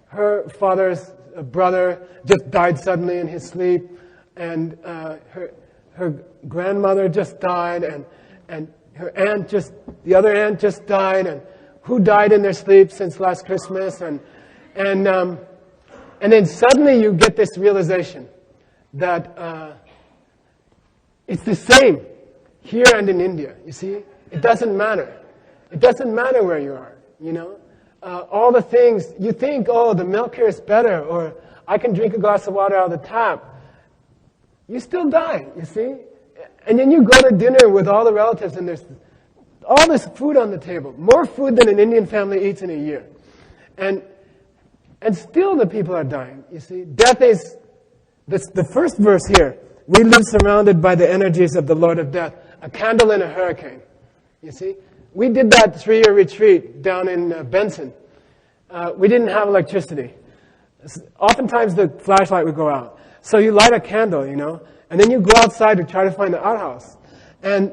her father's brother just died suddenly in his sleep, and her grandmother just died, and her the other aunt just died, and who died in their sleep since last Christmas, and then suddenly you get this realization that it's the same here and in India. You see, it doesn't matter. It doesn't matter where you are, you know. All the things, you think, oh, the milk here is better, or I can drink a glass of water out of the tap. You still die, you see. And then you go to dinner with all the relatives, and there's all this food on the table. More food than an Indian family eats in a year. And still the people are dying, you see. Death is, the first verse here. We live surrounded by the energies of the Lord of Death. A candle in a hurricane, you see. We did that 3-year retreat down in Benson. We didn't have electricity. Oftentimes the flashlight would go out. So you light a candle, you know, and then you go outside to try to find the outhouse. And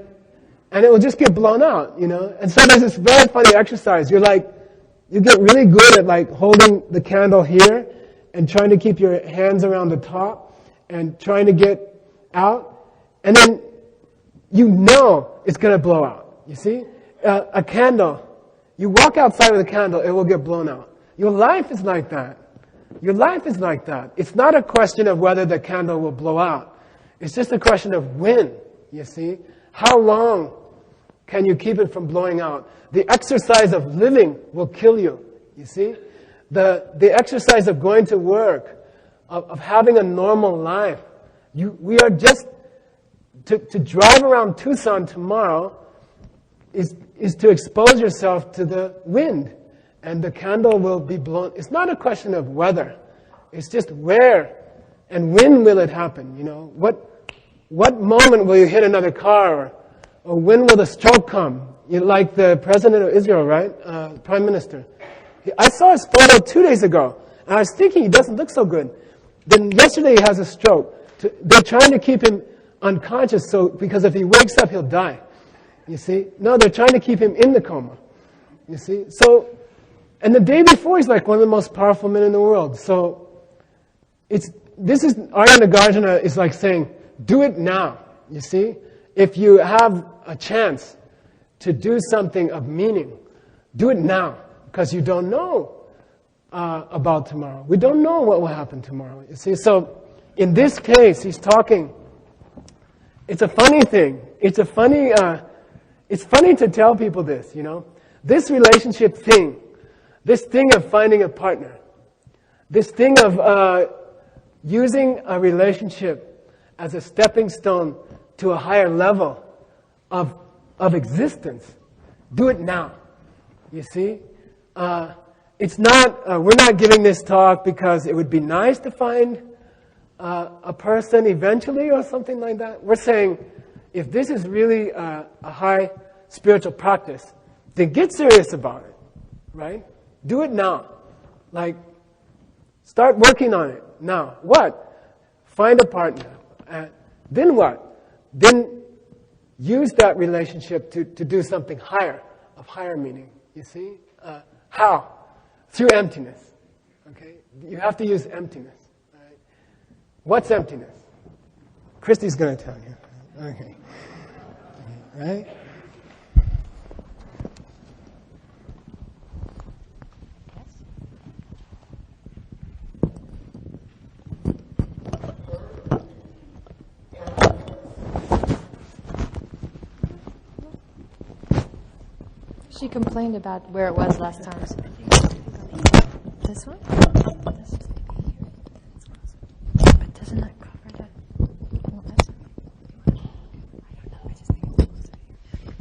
it will just get blown out, you know. And so there's this very funny exercise. You get really good at like holding the candle here and trying to keep your hands around the top and trying to get out. And then you know it's going to blow out, you see. A candle, you walk outside with a candle, it will get blown out. Your life is like that. Your life is like that. It's not a question of whether the candle will blow out. It's just a question of when, you see. How long can you keep it from blowing out? The exercise of living will kill you, you see. The exercise of going to work, of having a normal life. We are just, to drive around Tucson tomorrow is to expose yourself to the wind, and the candle will be blown. It's not a question of whether. It's just where and when will it happen, you know. What moment will you hit another car, or when will the stroke come? Like the president of Israel, right? Prime Minister. I saw his photo 2 days ago, and I was thinking he doesn't look so good. Then yesterday he has a stroke. They're trying to keep him unconscious, because if he wakes up, he'll die. You see? No, they're trying to keep him in the coma. You see? So, and the day before, he's like one of the most powerful men in the world. So, Arya Nagarjuna is like saying, do it now. You see? If you have a chance to do something of meaning, do it now. Because you don't know about tomorrow. We don't know what will happen tomorrow. You see? So, in this case, he's talking, It's a funny thing. It's funny to tell people this, you know. This relationship thing, this thing of finding a partner, this thing of using a relationship as a stepping stone to a higher level of existence. Do it now. You see? It's not, we're not giving this talk because it would be nice to find a person eventually or something like that. We're saying, if this is really a high spiritual practice, then get serious about it, right? Do it now. Like, start working on it now. What? Find a partner. Then what? Then use that relationship to do something higher, of higher meaning. You see? How? Through emptiness. Okay? You have to use emptiness. Right? What's emptiness? Christy's going to tell you. Okay. Right? She complained about where it was last time. This one? But doesn't that cover that? Well, that's I don't know. I just think it's closer here.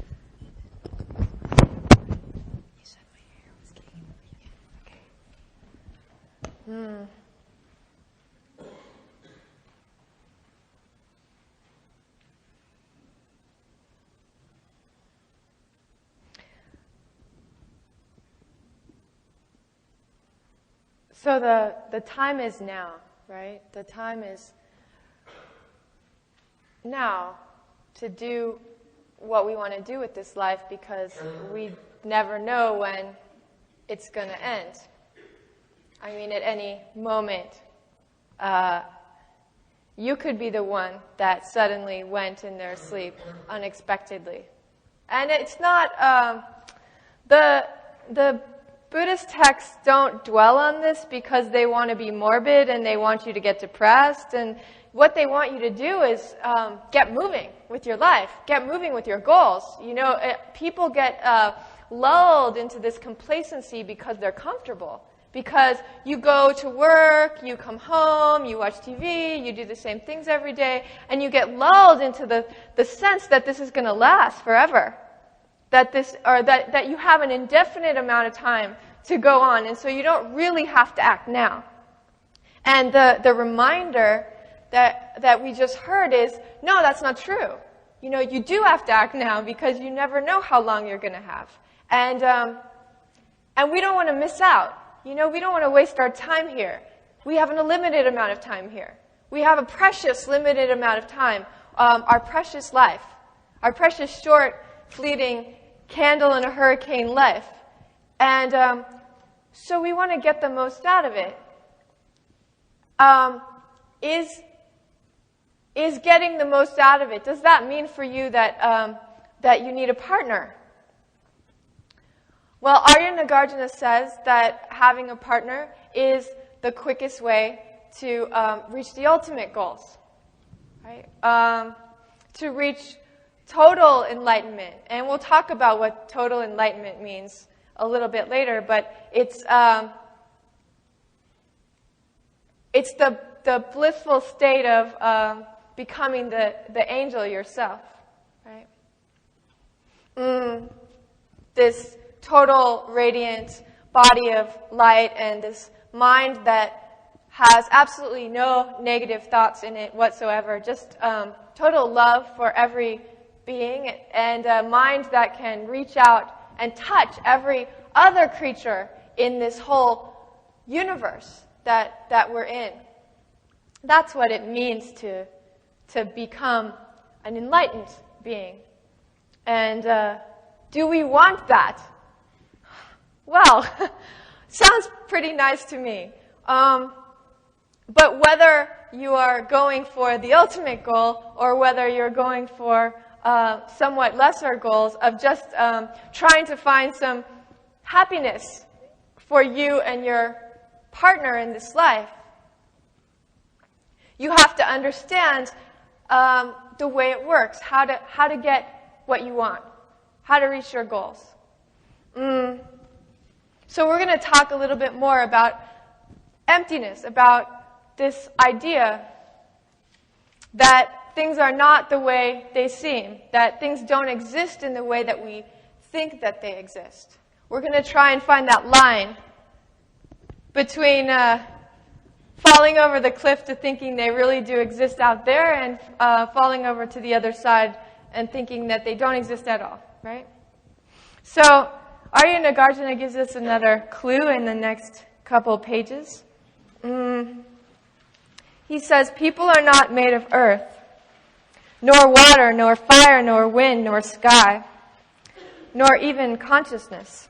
You said my hair was getting okay. So the time is now, right? The time is now to do what we want to do with this life, because we never know when it's going to end. I mean, at any moment, you could be the one that suddenly went in their sleep unexpectedly. And it's not, the Buddhist texts don't dwell on this because they want to be morbid and they want you to get depressed. And what they want you to do is get moving with your life, get moving with your goals. You know, people get lulled into this complacency because they're comfortable. Because you go to work, you come home, you watch TV, you do the same things every day, and you get lulled into the sense that this is going to last forever. That you have an indefinite amount of time to go on, and so you don't really have to act now. And the reminder that we just heard is, no, that's not true. You know, you do have to act now because you never know how long you're going to have. And we don't want to miss out. You know, we don't want to waste our time here. We have an unlimited amount of time here. We have a precious, limited amount of time, our precious life, our precious, short, fleeting, candle in a hurricane life. And so we want to get the most out of it. Is getting the most out of it, does that mean for you that you need a partner? Well, Arya Nagarjuna says that having a partner is the quickest way to reach the ultimate goals, right? To reach total enlightenment. And we'll talk about what total enlightenment means a little bit later, but it's the blissful state of becoming the angel yourself, right? This total radiant body of light and this mind that has absolutely no negative thoughts in it whatsoever, just total love for every being, and a mind that can reach out and touch every other creature in this whole universe that we're in. That's what it means to become an enlightened being. And do we want that? Well, sounds pretty nice to me. But whether you are going for the ultimate goal or whether you're going for somewhat lesser goals of just trying to find some happiness for you and your partner in this life, you have to understand the way it works, how to get what you want, how to reach your goals. So we're going to talk a little bit more about emptiness, about this idea that things are not the way they seem, that things don't exist in the way that we think that they exist. We're going to try and find that line between falling over the cliff to thinking they really do exist out there and falling over to the other side and thinking that they don't exist at all, right? So Arya Nagarjuna gives us another clue in the next couple pages. He says, people are not made of earth, nor water, nor fire, nor wind, nor sky, nor even consciousness.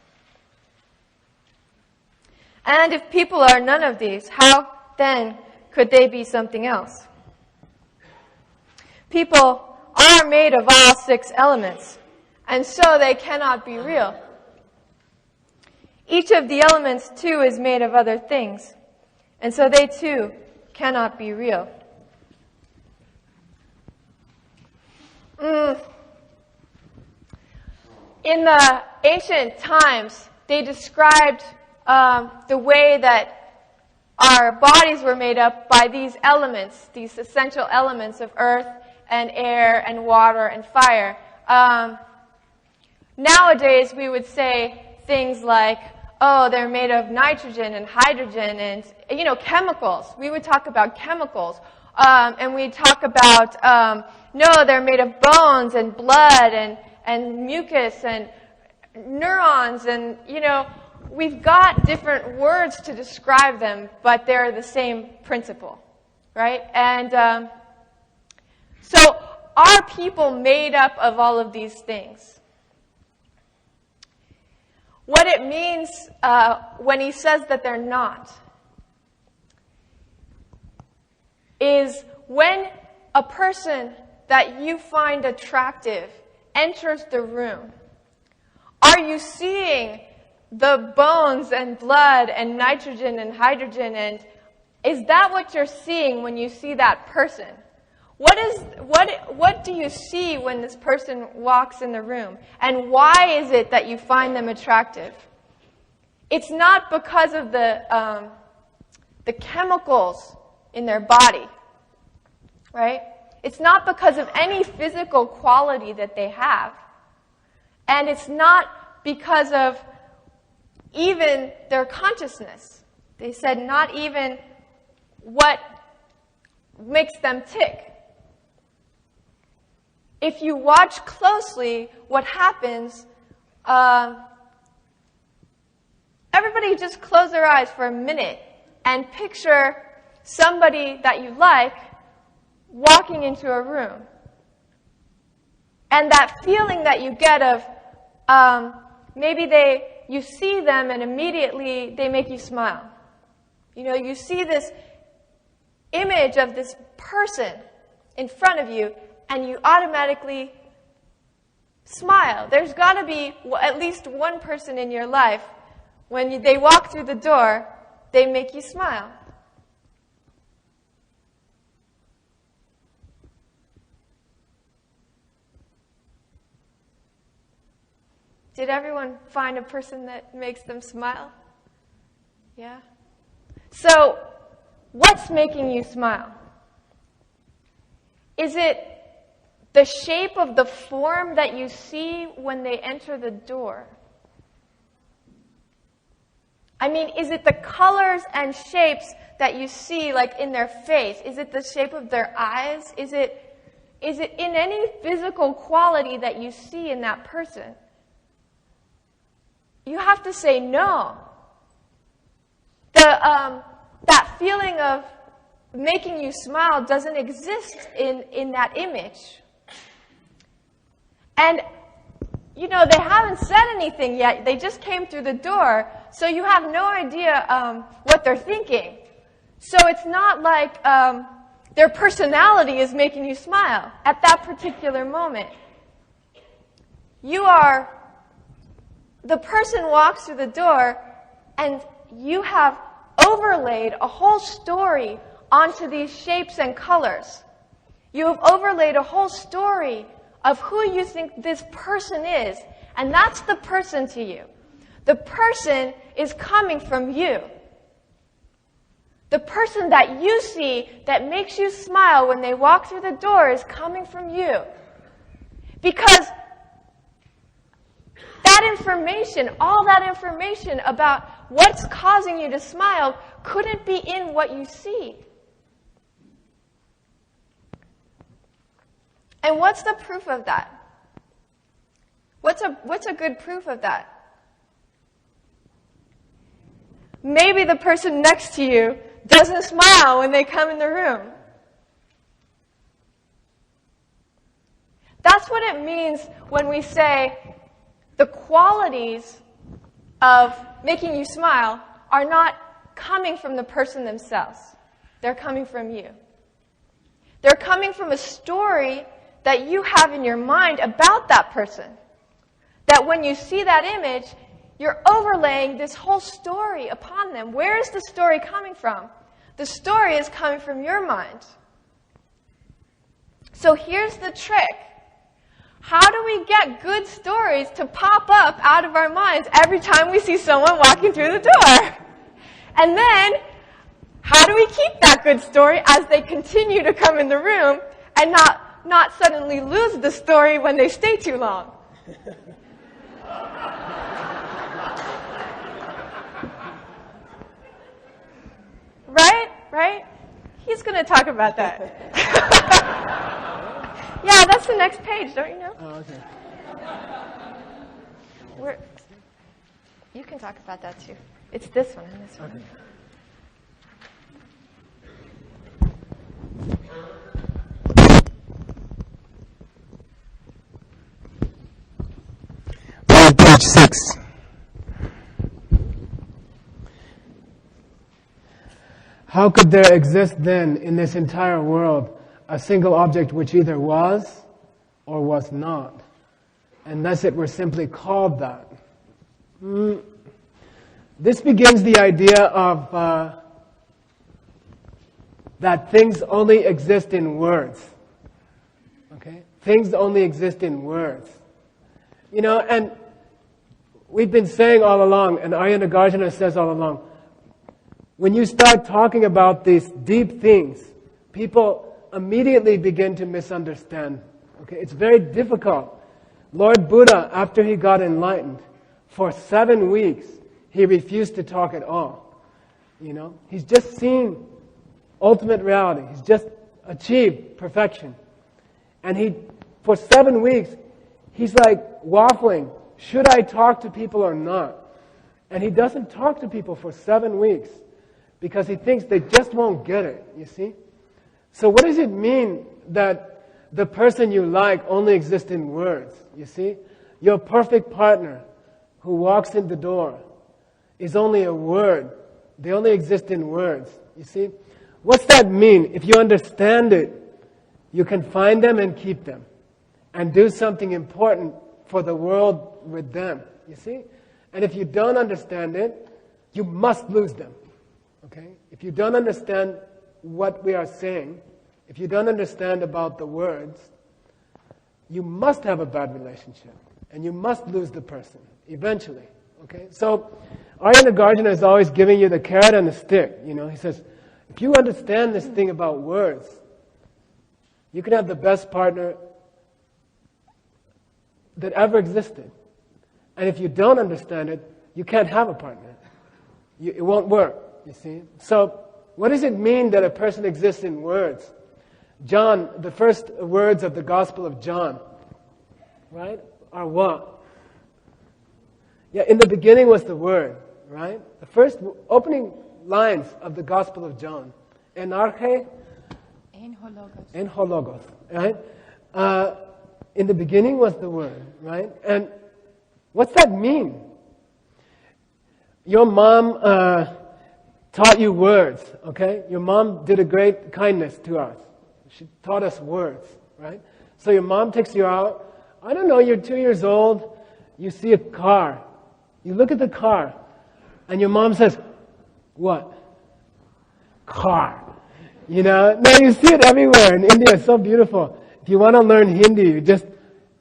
And if people are none of these, how then could they be something else? People are made of all 6 elements, and so they cannot be real. Each of the elements, too, is made of other things, and so they, too, cannot be real. In the ancient times, they described the way that our bodies were made up by these elements, these essential elements of earth and air and water and fire. Nowadays, we would say things like, oh, they're made of nitrogen and hydrogen and, chemicals. We would talk about chemicals. And we'd talk about, no, they're made of bones and blood and mucus and neurons and, we've got different words to describe them, but they're the same principle, right? And so are people made up of all of these things? What it means when he says that they're not is when a person that you find attractive enters the room, are you seeing the bones and blood and nitrogen and hydrogen, and is that what you're seeing when you see that person? What do you see when this person walks in the room? And why is it that you find them attractive? It's not because of the chemicals in their body, right? It's not because of any physical quality that they have. And it's not because of even their consciousness. They said not even what makes them tick. If you watch closely what happens, everybody just close their eyes for a minute and picture somebody that you like walking into a room. And that feeling that you get of maybe you see them and immediately they make you smile. You see this image of this person in front of you and you automatically smile. There's got to be at least one person in your life, when they walk through the door, they make you smile. Did everyone find a person that makes them smile? Yeah? So, what's making you smile? Is it the shape of the form that you see when they enter the door? I mean, is it the colors and shapes that you see, like in their face? Is it the shape of their eyes? Is it in any physical quality that you see in that person? You have to say no. That feeling of making you smile doesn't exist in that image. And, they haven't said anything yet. They just came through the door, so you have no idea what they're thinking. So it's not like their personality is making you smile at that particular moment. The person walks through the door, and you have overlaid a whole story onto these shapes and colors. You have overlaid a whole story of who you think this person is, and that's the person to you. The person is coming from you. The person that you see that makes you smile when they walk through the door is coming from you. Because that information, all that information about what's causing you to smile couldn't be in what you see. And what's the proof of that? What's a good proof of that? Maybe the person next to you doesn't smile when they come in the room. That's what it means when we say the qualities of making you smile are not coming from the person themselves. They're coming from you. They're coming from a story that you have in your mind about that person. That when you see that image, you're overlaying this whole story upon them. Where is the story coming from? The story is coming from your mind. So here's the trick. How do we get good stories to pop up out of our minds every time we see someone walking through the door? And then, how do we keep that good story as they continue to come in the room and not suddenly lose the story when they stay too long? Right? He's going to talk about that. Yeah, that's the next page, don't you know? Oh, okay. You can talk about that too. It's this one and this one. Okay. Page 6. How could there exist then in this entire world a single object which either was or was not, unless it were simply called that? This begins the idea of that things only exist in words. Okay? Things only exist in words. You know, and we've been saying all along, and Arya Nagarjuna says all along, when you start talking about these deep things, people immediately begin to misunderstand. Okay? It's very difficult. Lord Buddha, after he got enlightened, for 7 weeks, he refused to talk at all. You know? He's just seen ultimate reality. He's just achieved perfection. And for 7 weeks, he's like waffling. Should I talk to people or not? And he doesn't talk to people for 7 weeks because he thinks they just won't get it, you see? So what does it mean that the person you like only exists in words, you see? Your perfect partner who walks in the door is only a word. They only exist in words, you see? What's that mean? If you understand it, you can find them and keep them and do something important for the world with them, you see? And if you don't understand it, you must lose them, okay? If you don't understand what we are saying, if you don't understand about the words, you must have a bad relationship and you must lose the person eventually, okay? So Arya Nagarjuna is always giving you the carrot and the stick, you know? He says, if you understand this thing about words, you can have the best partner that ever existed. And if you don't understand it, you can't have a partner. It won't work, you see. So what does it mean that a person exists in words? John, the first words of the Gospel of John, right, are what? Yeah, in the beginning was the Word, right? The first opening lines of the Gospel of John. En arche, en hologos, right? In the beginning was the Word, right? And what's that mean? Your mom taught you words, okay? Your mom did a great kindness to us. She taught us words, right? So your mom takes you out. I don't know, you're 2 years old. You see a car. You look at the car. And your mom says, what? Car. You know, no, you see it everywhere. In India, it's so beautiful. If you want to learn Hindi, you just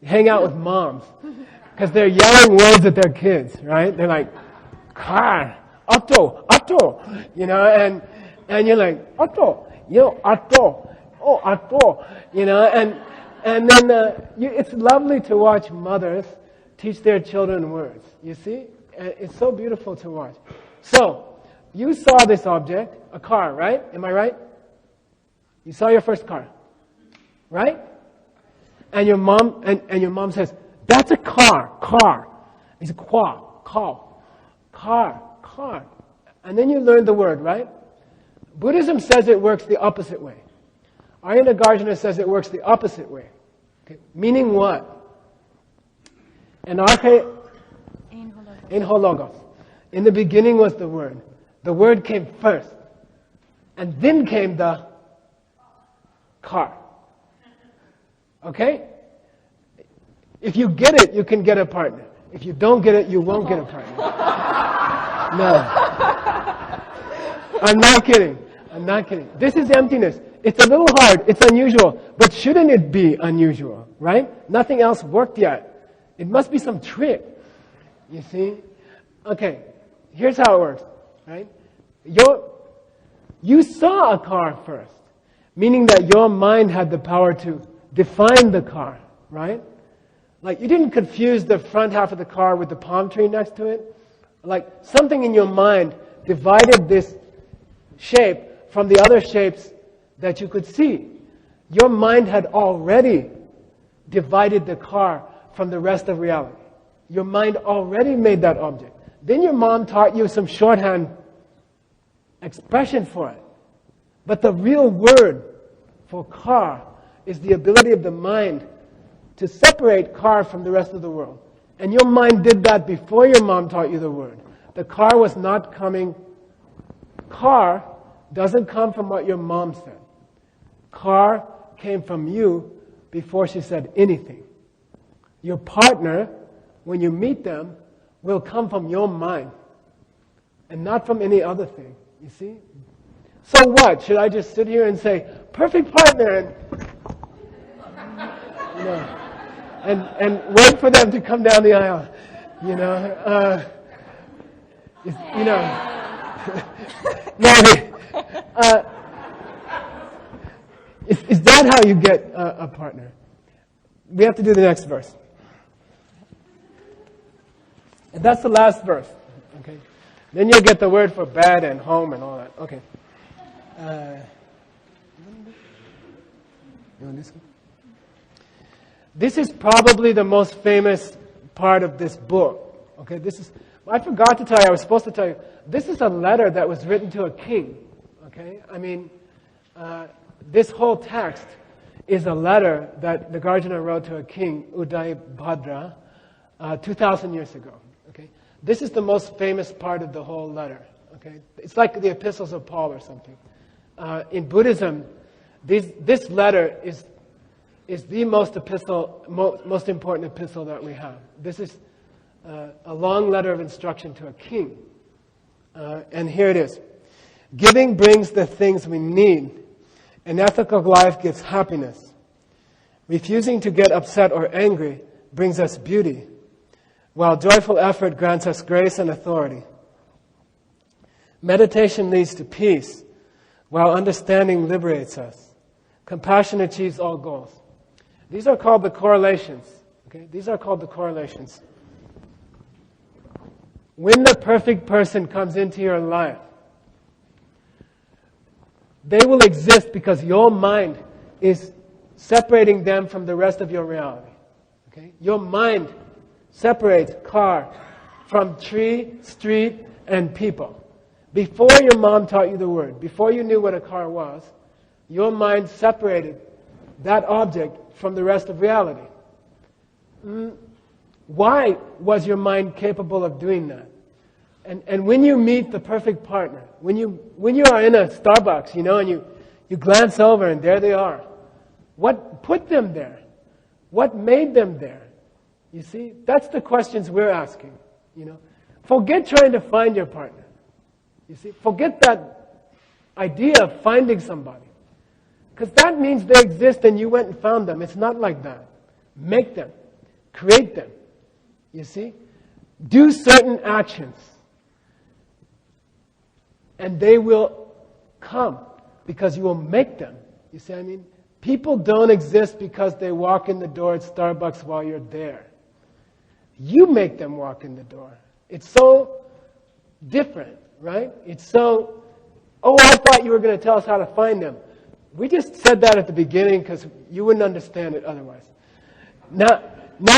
hang out with moms. Because they're yelling words at their kids, right? They're like, car, auto, auto. You know, and you're like, auto, yo, auto, oh, auto. You know, and then it's lovely to watch mothers teach their children words. You see? It's so beautiful to watch. So, you saw this object, a car, right? Am I right? You saw your first car, right? And your mom says, "That's a car." It's a car. And then you learn the word, right? Buddhism says it works the opposite way. Ayurveda says it works the opposite way. Okay. Meaning what? Anarche in hologos. In the beginning was the word. The word came first. And then came the car. Okay? If you get it, you can get a partner. If you don't get it, you won't get a partner. No. I'm not kidding. This is emptiness. It's a little hard. It's unusual. But shouldn't it be unusual, right? Nothing else worked yet. It must be some trick. You see? Okay. Here's how it works, right? You saw a car first, meaning that your mind had the power to define the car, right? Like, you didn't confuse the front half of the car with the palm tree next to it. Like, something in your mind divided this shape from the other shapes that you could see. Your mind had already divided the car from the rest of reality. Your mind already made that object. Then your mom taught you some shorthand expression for it. But the real word for car is the ability of the mind to separate car from the rest of the world. And your mind did that before your mom taught you the word. The car was not coming. Car doesn't come from what your mom said. Car came from you before she said anything. Your partner, when you meet them, will come from your mind and not from any other thing. You see? So what? Should I just sit here and say, perfect partner, and wait for them to come down the aisle? Is that how you get a partner? We have to do the next verse. And that's the last verse. Okay. Then you'll get the word for bed and home and all that. Okay. You want this one? This is probably the most famous part of this book. Okay. I forgot to tell you. I was supposed to tell you. This is a letter that was written to a king. Okay. I mean, this whole text is a letter that Nagarjuna wrote to a king, Udaybhadra, 2,000 years ago. Okay, this is the most famous part of the whole letter. Okay, it's like the epistles of Paul or something. In Buddhism, this letter is the most important epistle that we have. This is a long letter of instruction to a king, and here it is: giving brings the things we need. An ethical life gives happiness. Refusing to get upset or angry brings us beauty, while joyful effort grants us grace and authority. Meditation leads to peace, while understanding liberates us. Compassion achieves all goals. These are called the correlations. Okay? These are called the correlations. When the perfect person comes into your life, they will exist because your mind is separating them from the rest of your reality. Okay? Your mind separates car from tree, street, and people. Before your mom taught you the word, before you knew what a car was, your mind separated that object from the rest of reality. Why was your mind capable of doing that? And when you meet the perfect partner, when you are in a Starbucks, and you glance over and there they are, what put them there? What made them there? You see, that's the questions we're asking. Forget trying to find your partner. You see, forget that idea of finding somebody. Because that means they exist and you went and found them. It's not like that. Make them. Create them. You see? Do certain actions. And they will come because you will make them. You see what I mean? People don't exist because they walk in the door at Starbucks while you're there. You make them walk in the door. It's so different, right? It's so, oh, I thought you were going to tell us how to find them. We just said that at the beginning because you wouldn't understand it otherwise. Now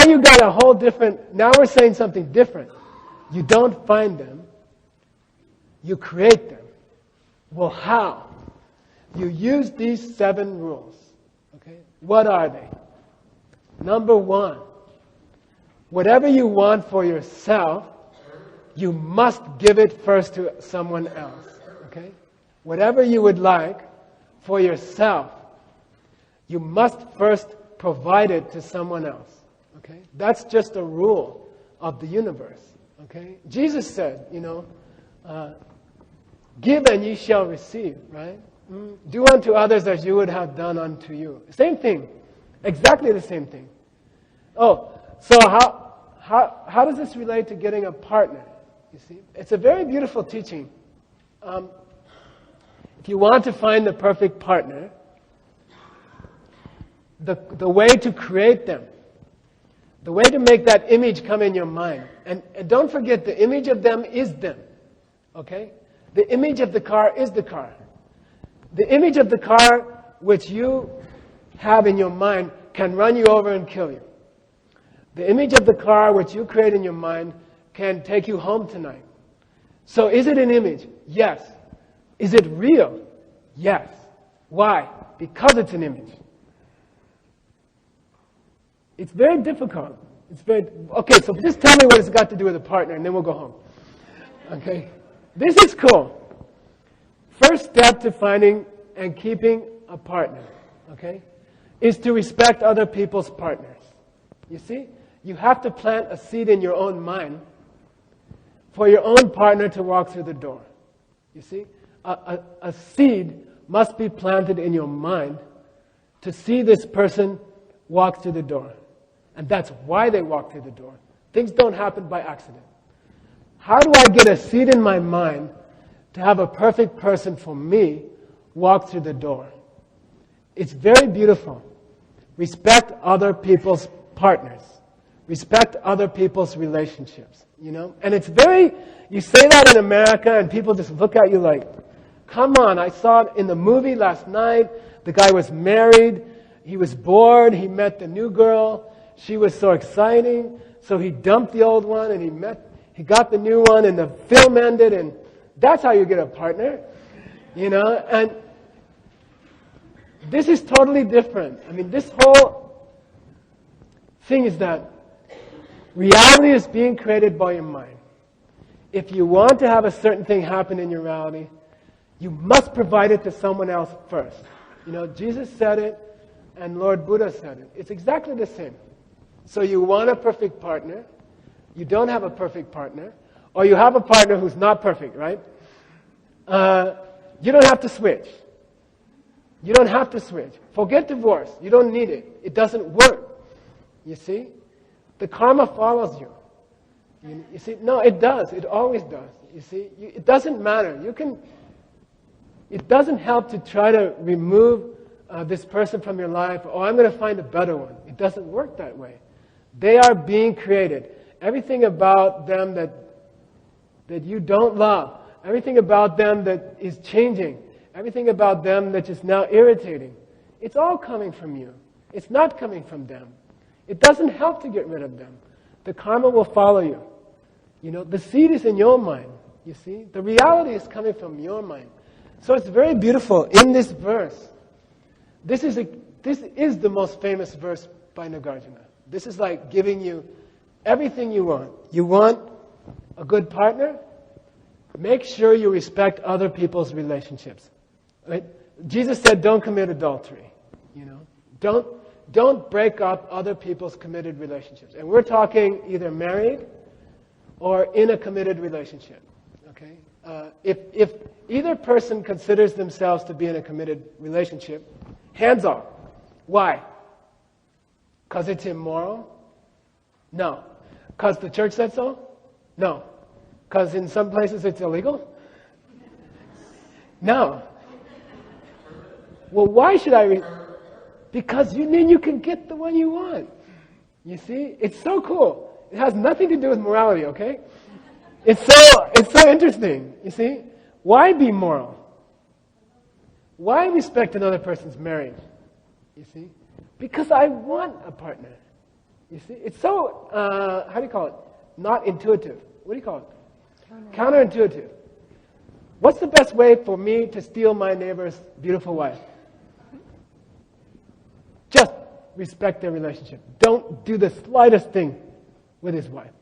you got a whole different, now we're saying something different. You don't find them. You create them. Well, how? You use these 7 rules. Okay? What are they? Number 1, whatever you want for yourself, you must give it first to someone else. Okay? Whatever you would like for yourself, you must first provide it to someone else. Okay? That's just a rule of the universe. Okay? Jesus said, give and ye shall receive, right? Do unto others as you would have done unto you. Same thing. Exactly the same thing. Oh, so how does this relate to getting a partner? You see? It's a very beautiful teaching. If you want to find the perfect partner, the way to create them, the way to make that image come in your mind, and don't forget the image of them is them. Okay? The image of the car is the car. The image of the car which you have in your mind can run you over and kill you. The image of the car which you create in your mind can take you home tonight. So is it an image? Yes. Is it real? Yes. Why? Because it's an image. It's very difficult. Okay, so just tell me what it's got to do with a partner and then we'll go home. Okay? This is cool. First step to finding and keeping a partner, okay, is to respect other people's partners. You see? You have to plant a seed in your own mind for your own partner to walk through the door. You see? A seed must be planted in your mind to see this person walk through the door. And that's why they walk through the door. Things don't happen by accident. How do I get a seed in my mind to have a perfect person for me walk through the door? It's very beautiful. Respect other people's partners. Respect other people's relationships, And it's you say that in America and people just look at you like, come on, I saw it in the movie last night. The guy was married. He was bored. He met the new girl. She was so exciting. So he dumped the old one and he got the new one and the film ended and that's how you get a partner, and this is totally different. I mean, this whole thing is that reality is being created by your mind. If you want to have a certain thing happen in your reality, you must provide it to someone else first. Jesus said it and Lord Buddha said it. It's exactly the same. So you want a perfect partner, you don't have a perfect partner, or you have a partner who's not perfect, right? You don't have to switch. You don't have to switch. Forget divorce. You don't need it. It doesn't work. You see? The karma follows you. You see? No, it does. It always does. You see? It doesn't matter. It doesn't help to try to remove this person from your life. Oh, I'm going to find a better one. It doesn't work that way. They are being created. Everything about them that you don't love, everything about them that is changing, everything about them that is now irritating, it's all coming from you. It's not coming from them. It doesn't help to get rid of them. The karma will follow you. The seed is in your mind, you see. The reality is coming from your mind. So it's very beautiful. In this verse, this is the most famous verse by Nagarjuna. This is like giving you everything you want. You want a good partner? Make sure you respect other people's relationships. Right? Jesus said, don't commit adultery. Don't break up other people's committed relationships. And we're talking either married or in a committed relationship. Okay? If either person considers themselves to be in a committed relationship, Hands off. Why? Because it's immoral? No. Because the church said so? No. Because in some places it's illegal? No. Well, why should I? Because then you can get the one you want. You see? It's so cool. It has nothing to do with morality, okay? It's so interesting, you see? Why be moral? Why respect another person's marriage? You see? Because I want a partner. You see? It's so, how do you call it? Not intuitive. What do you call it? Counterintuitive. What's the best way for me to steal my neighbor's beautiful wife? Just respect their relationship. Don't do the slightest thing with his wife.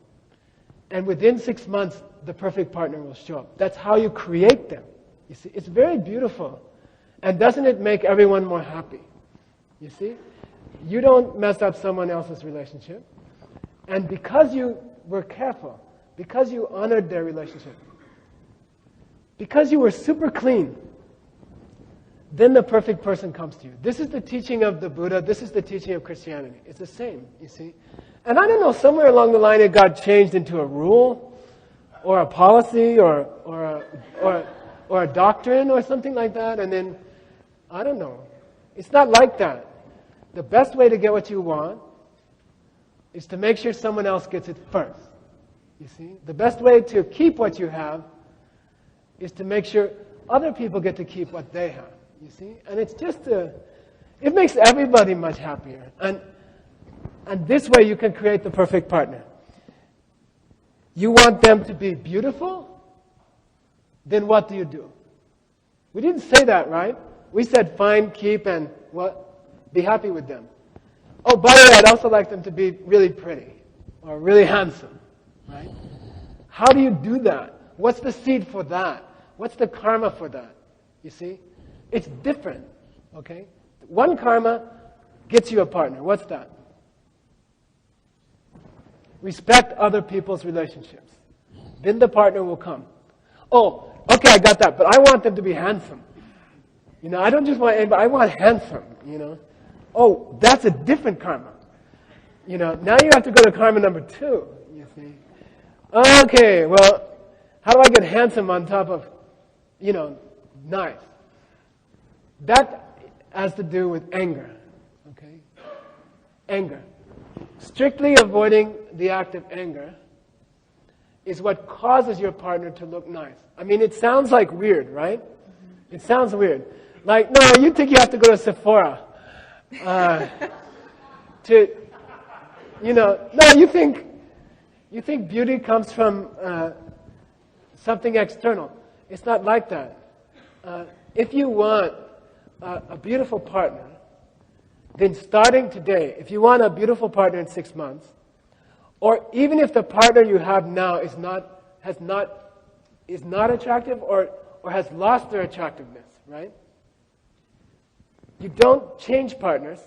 And within 6 months, the perfect partner will show up. That's how you create them. You see, it's very beautiful. And doesn't it make everyone more happy? You see? You don't mess up someone else's relationship. And because you were careful, because you honored their relationship, because you were super clean, then the perfect person comes to you. This is the teaching of the Buddha. This is the teaching of Christianity. It's the same, you see. And I don't know, somewhere along the line it got changed into a rule or a policy or a doctrine or something like that. And then, I don't know. It's not like that. The best way to get what you want is to make sure someone else gets it first. You see? The best way to keep what you have is to make sure other people get to keep what they have. You see? And it's just it makes everybody much happier. And this way you can create the perfect partner. You want them to be beautiful? Then what do you do? We didn't say that, right? We said find, keep, and what? Be happy with them. Oh, by the way, I'd also like them to be really pretty or really handsome, right? How do you do that? What's the seed for that? What's the karma for that? You see? It's different, okay? One karma gets you a partner. What's that? Respect other people's relationships. Then the partner will come. Oh, okay, I got that, but I want them to be handsome. You know, I don't just want anybody, I want handsome, you know. Oh, that's a different karma. You know, now you have to go to karma number 2, you see. Okay, well, how do I get handsome on top of, you know, nice? That has to do with anger, okay? Anger. Strictly avoiding the act of anger is what causes your partner to look nice. I mean, it sounds like weird, right? It sounds weird. Like, no, you think you have to go to Sephora to, you know, no, you think beauty comes from something external. It's not like that. If you want a beautiful partner, then starting today, if you want a beautiful partner in 6 months, or even if the partner you have now is not attractive or has lost their attractiveness, right? You don't change partners,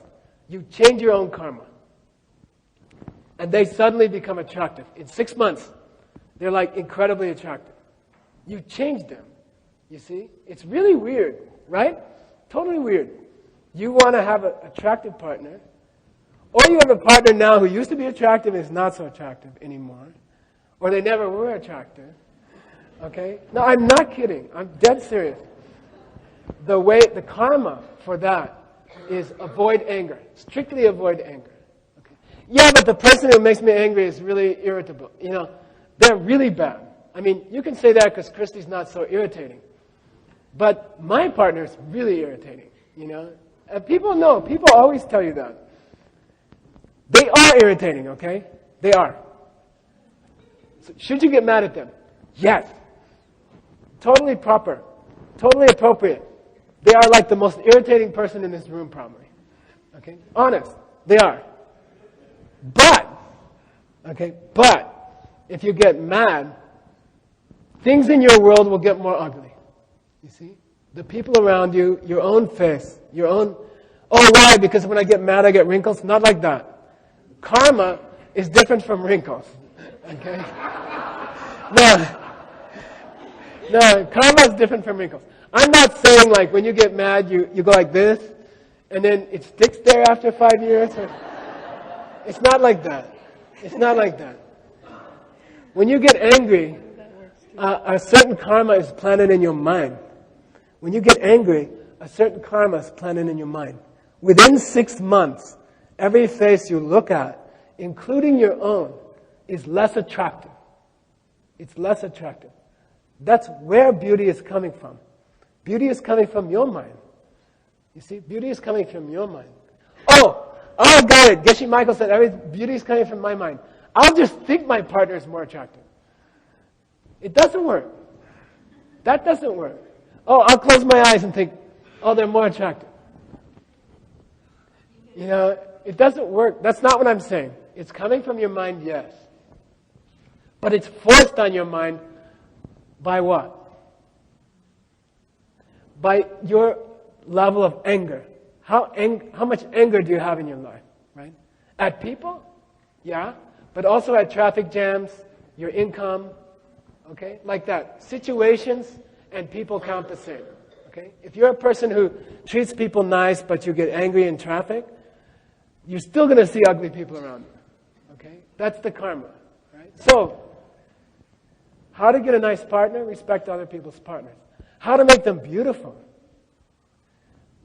you change your own karma. And they suddenly become attractive. In 6 months, they're like incredibly attractive. You changed them, you see? It's really weird, right? Totally weird. You want to have an attractive partner, or you have a partner now who used to be attractive and is not so attractive anymore, or they never were attractive, okay? No, I'm not kidding. I'm dead serious. The karma for that is avoid anger. Strictly avoid anger. Okay? Yeah, but the person who makes me angry is really irritable. You know, they're really bad. I mean, you can say that because Christy's not so irritating. But my partner is really irritating, you know. And people know. People always tell you that. They are irritating, okay? They are. So should you get mad at them? Yes. Totally proper. Totally appropriate. They are like the most irritating person in this room, probably. Okay? Honest. They are. But if you get mad, things in your world will get more ugly. You see? The people around you, your own face, your own... Oh, why? Because when I get mad, I get wrinkles? Not like that. Karma is different from wrinkles. Okay? No, karma is different from wrinkles. I'm not saying like when you get mad, you go like this, and then it sticks there after 5 years? It's not like that. It's not like that. When you get angry, a certain karma is planted in your mind. When you get angry, a certain karma is planted in your mind. Within 6 months, every face you look at, including your own, is less attractive. It's less attractive. That's where beauty is coming from. Beauty is coming from your mind. You see, beauty is coming from your mind. Oh, got it. Geshe Michael said, beauty is coming from my mind. I'll just think my partner is more attractive. It doesn't work. That doesn't work. Oh, I'll close my eyes and think, oh, they're more attractive. You know, it doesn't work. That's not what I'm saying. It's coming from your mind, yes. But it's forced on your mind by what? By your level of anger. How much anger do you have in your life, right? At people? Yeah. But also at traffic jams, your income, okay? Like that. Situations and people count the same, okay? If you're a person who treats people nice but you get angry in traffic, you're still going to see ugly people around you, okay? That's the karma, right? So, how to get a nice partner? Respect other people's partners. How to make them beautiful?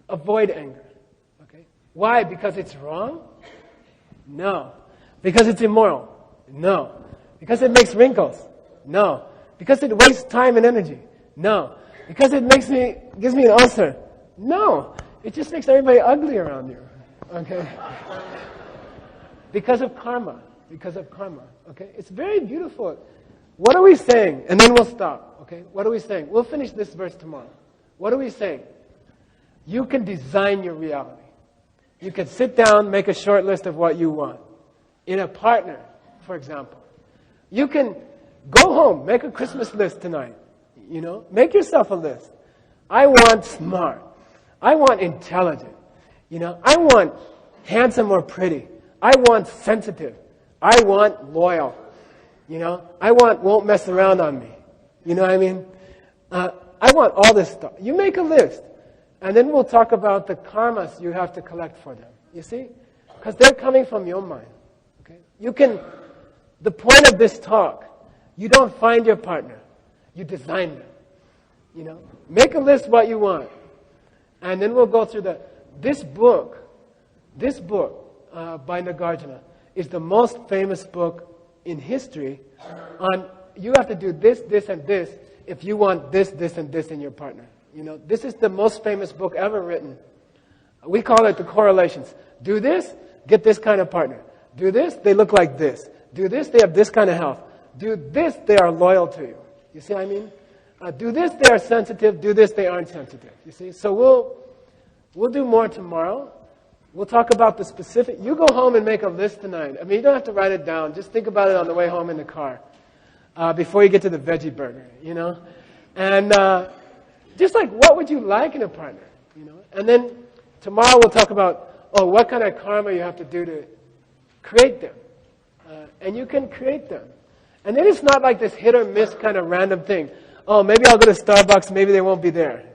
Avoid anger, okay? Why? Because it's wrong? No. Because it's immoral? No. Because it makes wrinkles? No. Because it wastes time and energy? No. Because it gives me an ulcer? No. It just makes everybody ugly around you, okay? Because of karma. Because of karma, okay? It's very beautiful. What are we saying? And then we'll stop, okay? What are we saying? We'll finish this verse tomorrow. What are we saying? You can design your reality. You can sit down, make a short list of what you want. In a partner, for example. You can go home, make a Christmas list tonight. You know, make yourself a list. I want smart. I want intelligent. You know, I want handsome or pretty. I want sensitive. I want loyal. You know, I want won't mess around on me. You know what I mean? I want all this stuff. You make a list. And then we'll talk about the karmas you have to collect for them. You see? Because they're coming from your mind. Okay? The point of this talk, you don't find your partner. You design them. You know? Make a list what you want. And then we'll go through this book by Nagarjuna is the most famous book in history on you have to do this, this, and this if you want this, this, and this in your partner. You know, this is the most famous book ever written. We call it the correlations. Do this, get this kind of partner. Do this, they look like this. Do this, they have this kind of health. Do this, they are loyal to you. You see what I mean? Do this, they are sensitive. Do this, they aren't sensitive. You see? So we'll do more tomorrow. We'll talk about the specific. You go home and make a list tonight. I mean, you don't have to write it down. Just think about it on the way home in the car before you get to the veggie burger, you know? And just like, what would you like in a partner, you know? And then tomorrow we'll talk about, what kind of karma you have to do to create them. And you can create them. And then it's not like this hit or miss kind of random thing. Oh, maybe I'll go to Starbucks, maybe they won't be there.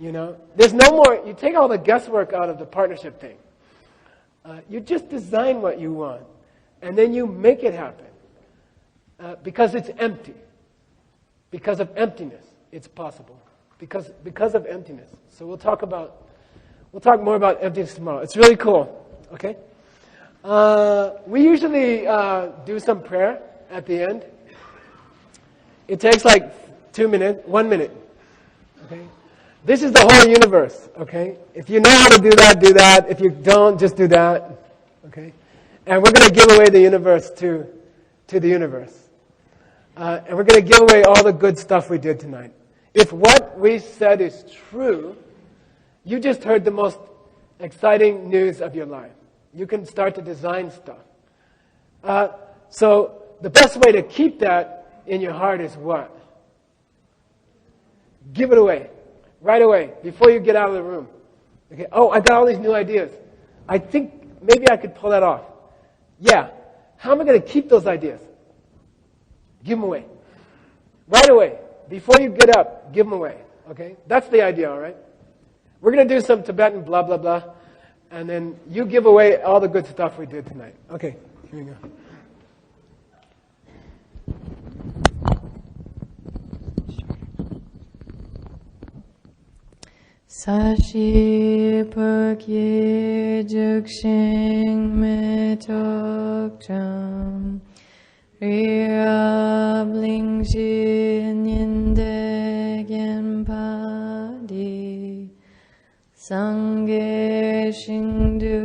You know, there's no more, you take all the guesswork out of the partnership thing. You just design what you want. And then you make it happen. Because it's empty. Because of emptiness, it's possible. Because of emptiness. So we'll talk more about emptiness tomorrow. It's really cool. Okay? We usually do some prayer at the end. It takes like 1 minute. Okay? This is the whole universe, okay? If you know how to do that, do that. If you don't, just do that, okay? And we're going to give away the universe to the universe. And we're going to give away all the good stuff we did tonight. If what we said is true, you just heard the most exciting news of your life. You can start to design stuff. So the best way to keep that in your heart is what? Give it away. Right away, before you get out of the room. Okay. Oh, I got all these new ideas. I think maybe I could pull that off. Yeah. How am I going to keep those ideas? Give them away. Right away. Before you get up, give them away. Okay? That's the idea, all right? We're going to do some Tibetan blah, blah, blah. and then you give away all the good stuff we did tonight. Okay, here you go. Sashi Pukye Jukshing Metokcham Rirabling Shin Yindegen Padi Sangye Shingdu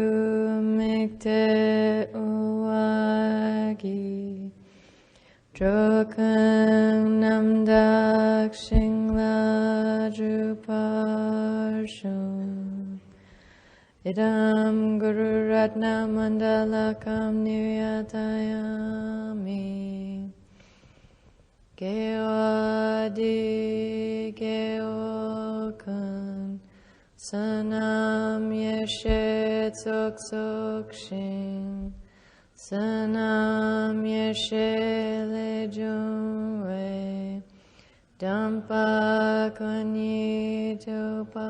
Mikte Uwagi Drokang Namdak Shingla Druparshum Idam Guru Ratna Mandalakam Niryatayami Geodi Geokan Sanam Yeshe Tsok Tsok Shing Sanam Yeshe Lejungwe Dampa Kwanyi Topa